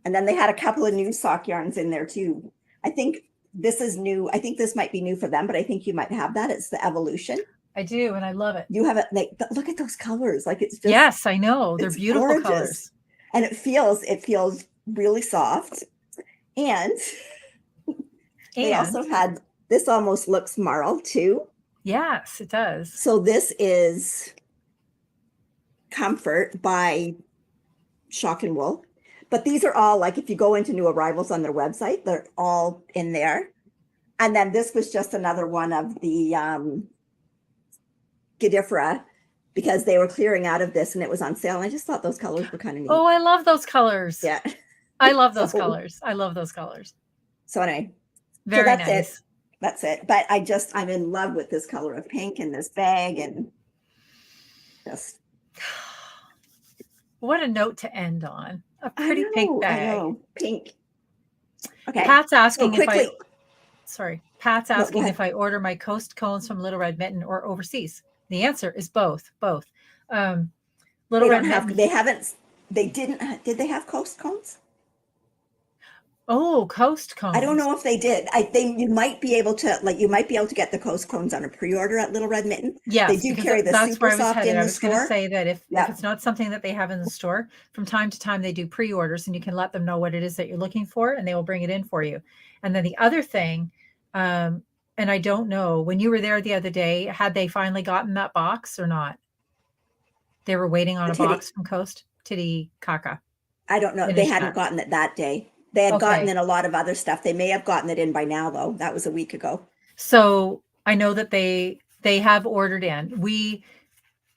And then they had a couple of new sock yarns in there too. I think this is new. I think this might be new for them, but I think you might have that. It's the Evolution. I do, and I love it. You have it. But look at those colors. Like it's just. Yes, I know. They're beautiful gorgeous. Colors. And it feels really soft. And they also had, this almost looks marl too. Yes, it does. So this is Comfort by Shock and Wool. But these are all like, if you go into new arrivals on their website, they're all in there. And then this was just another one of the Godifera, because they were clearing out of this and it was on sale. And I just thought those colors were kind of neat. Oh, I love those colors. Yeah. I love those colors. I love those colors. So anyway, very so that's nice. it. That's it. But I'm in love with this color of pink in this bag, and just what a note to end on. A pretty pink bag. I know. Pink. Okay. Pat's asking so Pat's asking if I order my Coast cones from Little Red Mitten or overseas. The answer is both. Little Red Mitten. Did they have Coast cones? Oh, Coast cones. I don't know if they did. I think you might be able to get the Coast cones on a pre-order at Little Red Mitten. Yes, they do carry the super soft in the store. I was going to say that if it's not something that they have in the store, from time to time they do pre-orders, and you can let them know what it is that you're looking for, and they will bring it in for you. And then the other thing, and I don't know, when you were there the other day, had they finally gotten that box or not? They were waiting on a box from Coast Titicaca. I don't know. They hadn't gotten it that day. They had gotten in a lot of other stuff. They may have gotten it in by now, though. That was a week ago. So I know that they have ordered in. We,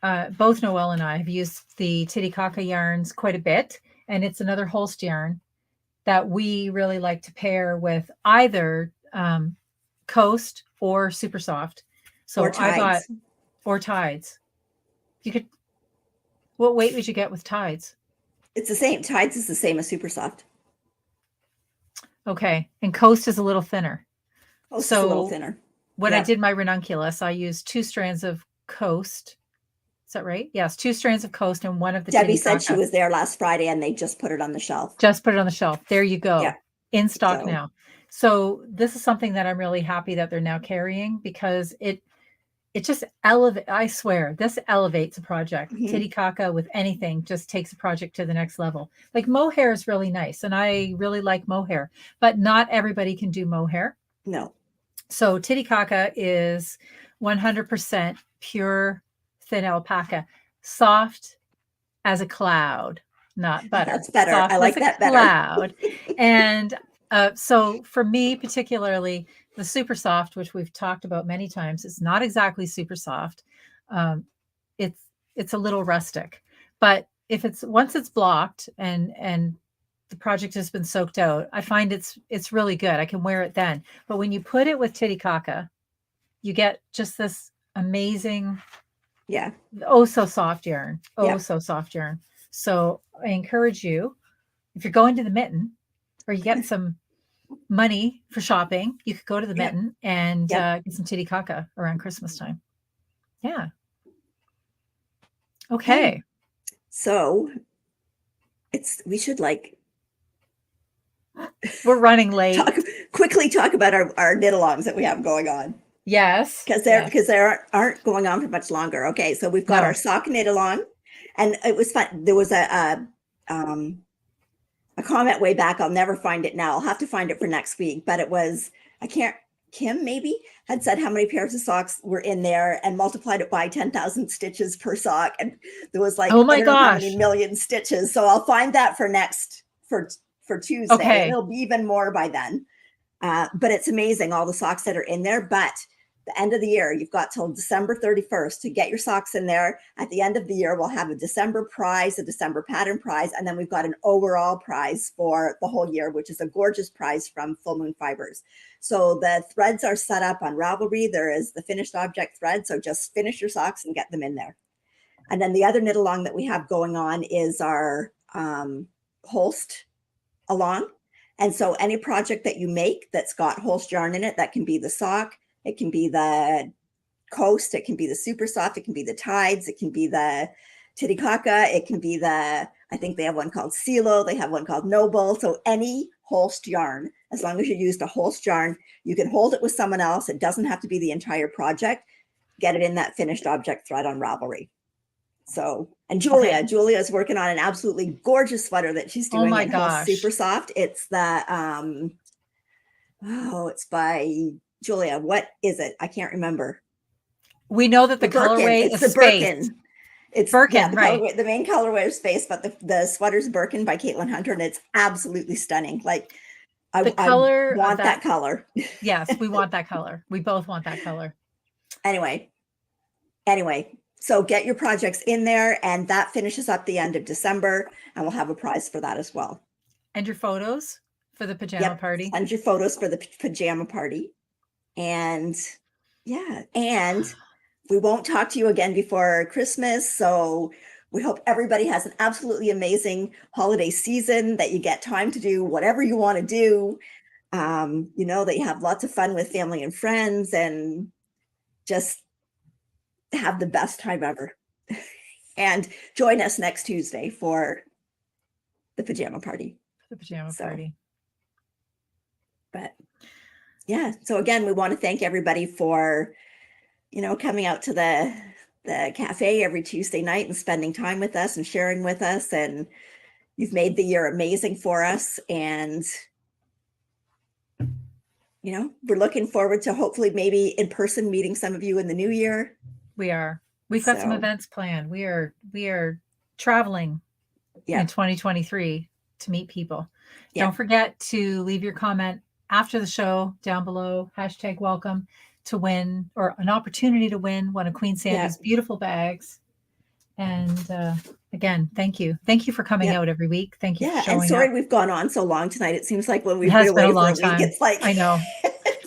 both Noelle and I, have used the Titicaca yarns quite a bit, and it's another Holst yarn that we really like to pair with either Coast or Super Soft. So Tides. Or Tides. You could. What weight would you get with Tides? It's the same. Tides is the same as Super Soft. Okay. And Coast is a little thinner. Coast is a little thinner. When I did my ranunculus, I used 2 strands of Coast. Is that right? Yes. 2 strands of Coast and one of the Debbie said she was there last Friday and they just put it on the shelf. There you go. Yeah. In stock now. So this is something that I'm really happy that they're now carrying, because it just elevates. I swear, this elevates a project. Mm-hmm. Titicaca with anything just takes a project to the next level. Like mohair is really nice, and I really like mohair, but not everybody can do mohair. No. So Titicaca is 100% pure thin alpaca, soft as a cloud, not butter. That's better. Soft I like that better. Cloud. And so for me particularly, the Super Soft, which we've talked about many times, is not exactly super soft. It's a little rustic, but if once it's blocked and the project has been soaked out, I find it's really good. I can wear it then. But when you put it with Titicaca, you get just this amazing, so soft yarn. So soft yarn. So I encourage you, if you're going to the Mitten or you get some money for shopping, you could go to the Mitten and get some Titicaca around Christmas time. Yeah. Okay. So we should we're running late. Quickly talk about our knit-alongs that we have going on. Yes. Because they aren't going on for much longer. Okay. So we've got our sock knit-along, and it was fun. There was a comment way back. I'll never find it now. I'll have to find it for next week. But it was, Kim maybe had said how many pairs of socks were in there and multiplied it by 10,000 stitches per sock. And there was how many million stitches. So I'll find that for Tuesday. Okay. It'll be even more by then. But it's amazing, all the socks that are in there. But the end of the year, you've got till December 31st to get your socks in there. At the end of the year, we'll have a December prize, a December pattern prize, and then we've got an overall prize for the whole year, which is a gorgeous prize from Full Moon Fibers. So the threads are set up on Ravelry. There is the finished object thread. So just finish your socks and get them in there. And then the other knit along that we have going on is our Holst along. And so any project that you make that's got Holst yarn in it, that can be the sock, it can be the Coast, it can be the Super Soft, it can be the Tides, it can be the Titicaca, it can be I think they have one called Silo, they have one called Noble. So any Holst yarn, as long as you used a Holst yarn, you can hold it with someone else. It doesn't have to be the entire project. Get it in that finished object thread on Ravelry. So, and Julia is working on an absolutely gorgeous sweater that she's doing in Holst Super Soft. It's it's by Julia. What is it? I can't remember. We know that the colorway is the Space. Birkin. It's Birkin, right? The main colorway is Space, but the sweater's Birkin by Caitlin Hunter, and it's absolutely stunning. I color want that color. Yes, we want that color. We both want that color. Anyway, so get your projects in there, and that finishes up the end of December, and we'll have a prize for that as well. And your photos for the pajama party. Send your photos for the pajama party. And yeah, and we won't talk to you again before Christmas. So we hope everybody has an absolutely amazing holiday season, that you get time to do whatever you want to do. You know, that you have lots of fun with family and friends, and just have the best time ever. And join us next Tuesday for the pajama party. The pajama party. But yeah, so again, we want to thank everybody for, you know, coming out to the cafe every Tuesday night and spending time with us and sharing with us. And you've made the year amazing for us. And, you know, we're looking forward to hopefully maybe in person meeting some of you in the new year. We are. We've got some events planned. We are traveling in 2023 to meet people. Don't forget to leave your comment after the show down below. #welcome to win, or an opportunity to win one of Queen Sandy's beautiful bags. And again, thank you. Thank you for coming out every week. Thank you for showing and sorry up. we've gone on so long tonight. It seems like when we've been away for a week, it's like, I know.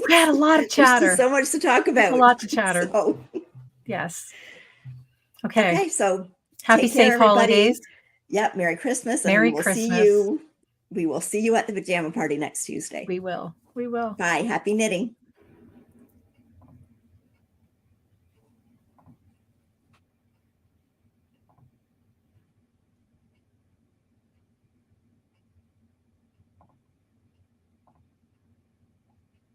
We had a lot of chatter. There's so much to talk about. A lot to chatter. So. Yes. Okay. So happy safe holidays. Yep. Merry Christmas. Merry and Christmas. We will see you at the pajama party next Tuesday. We will. We will. Bye. Happy knitting.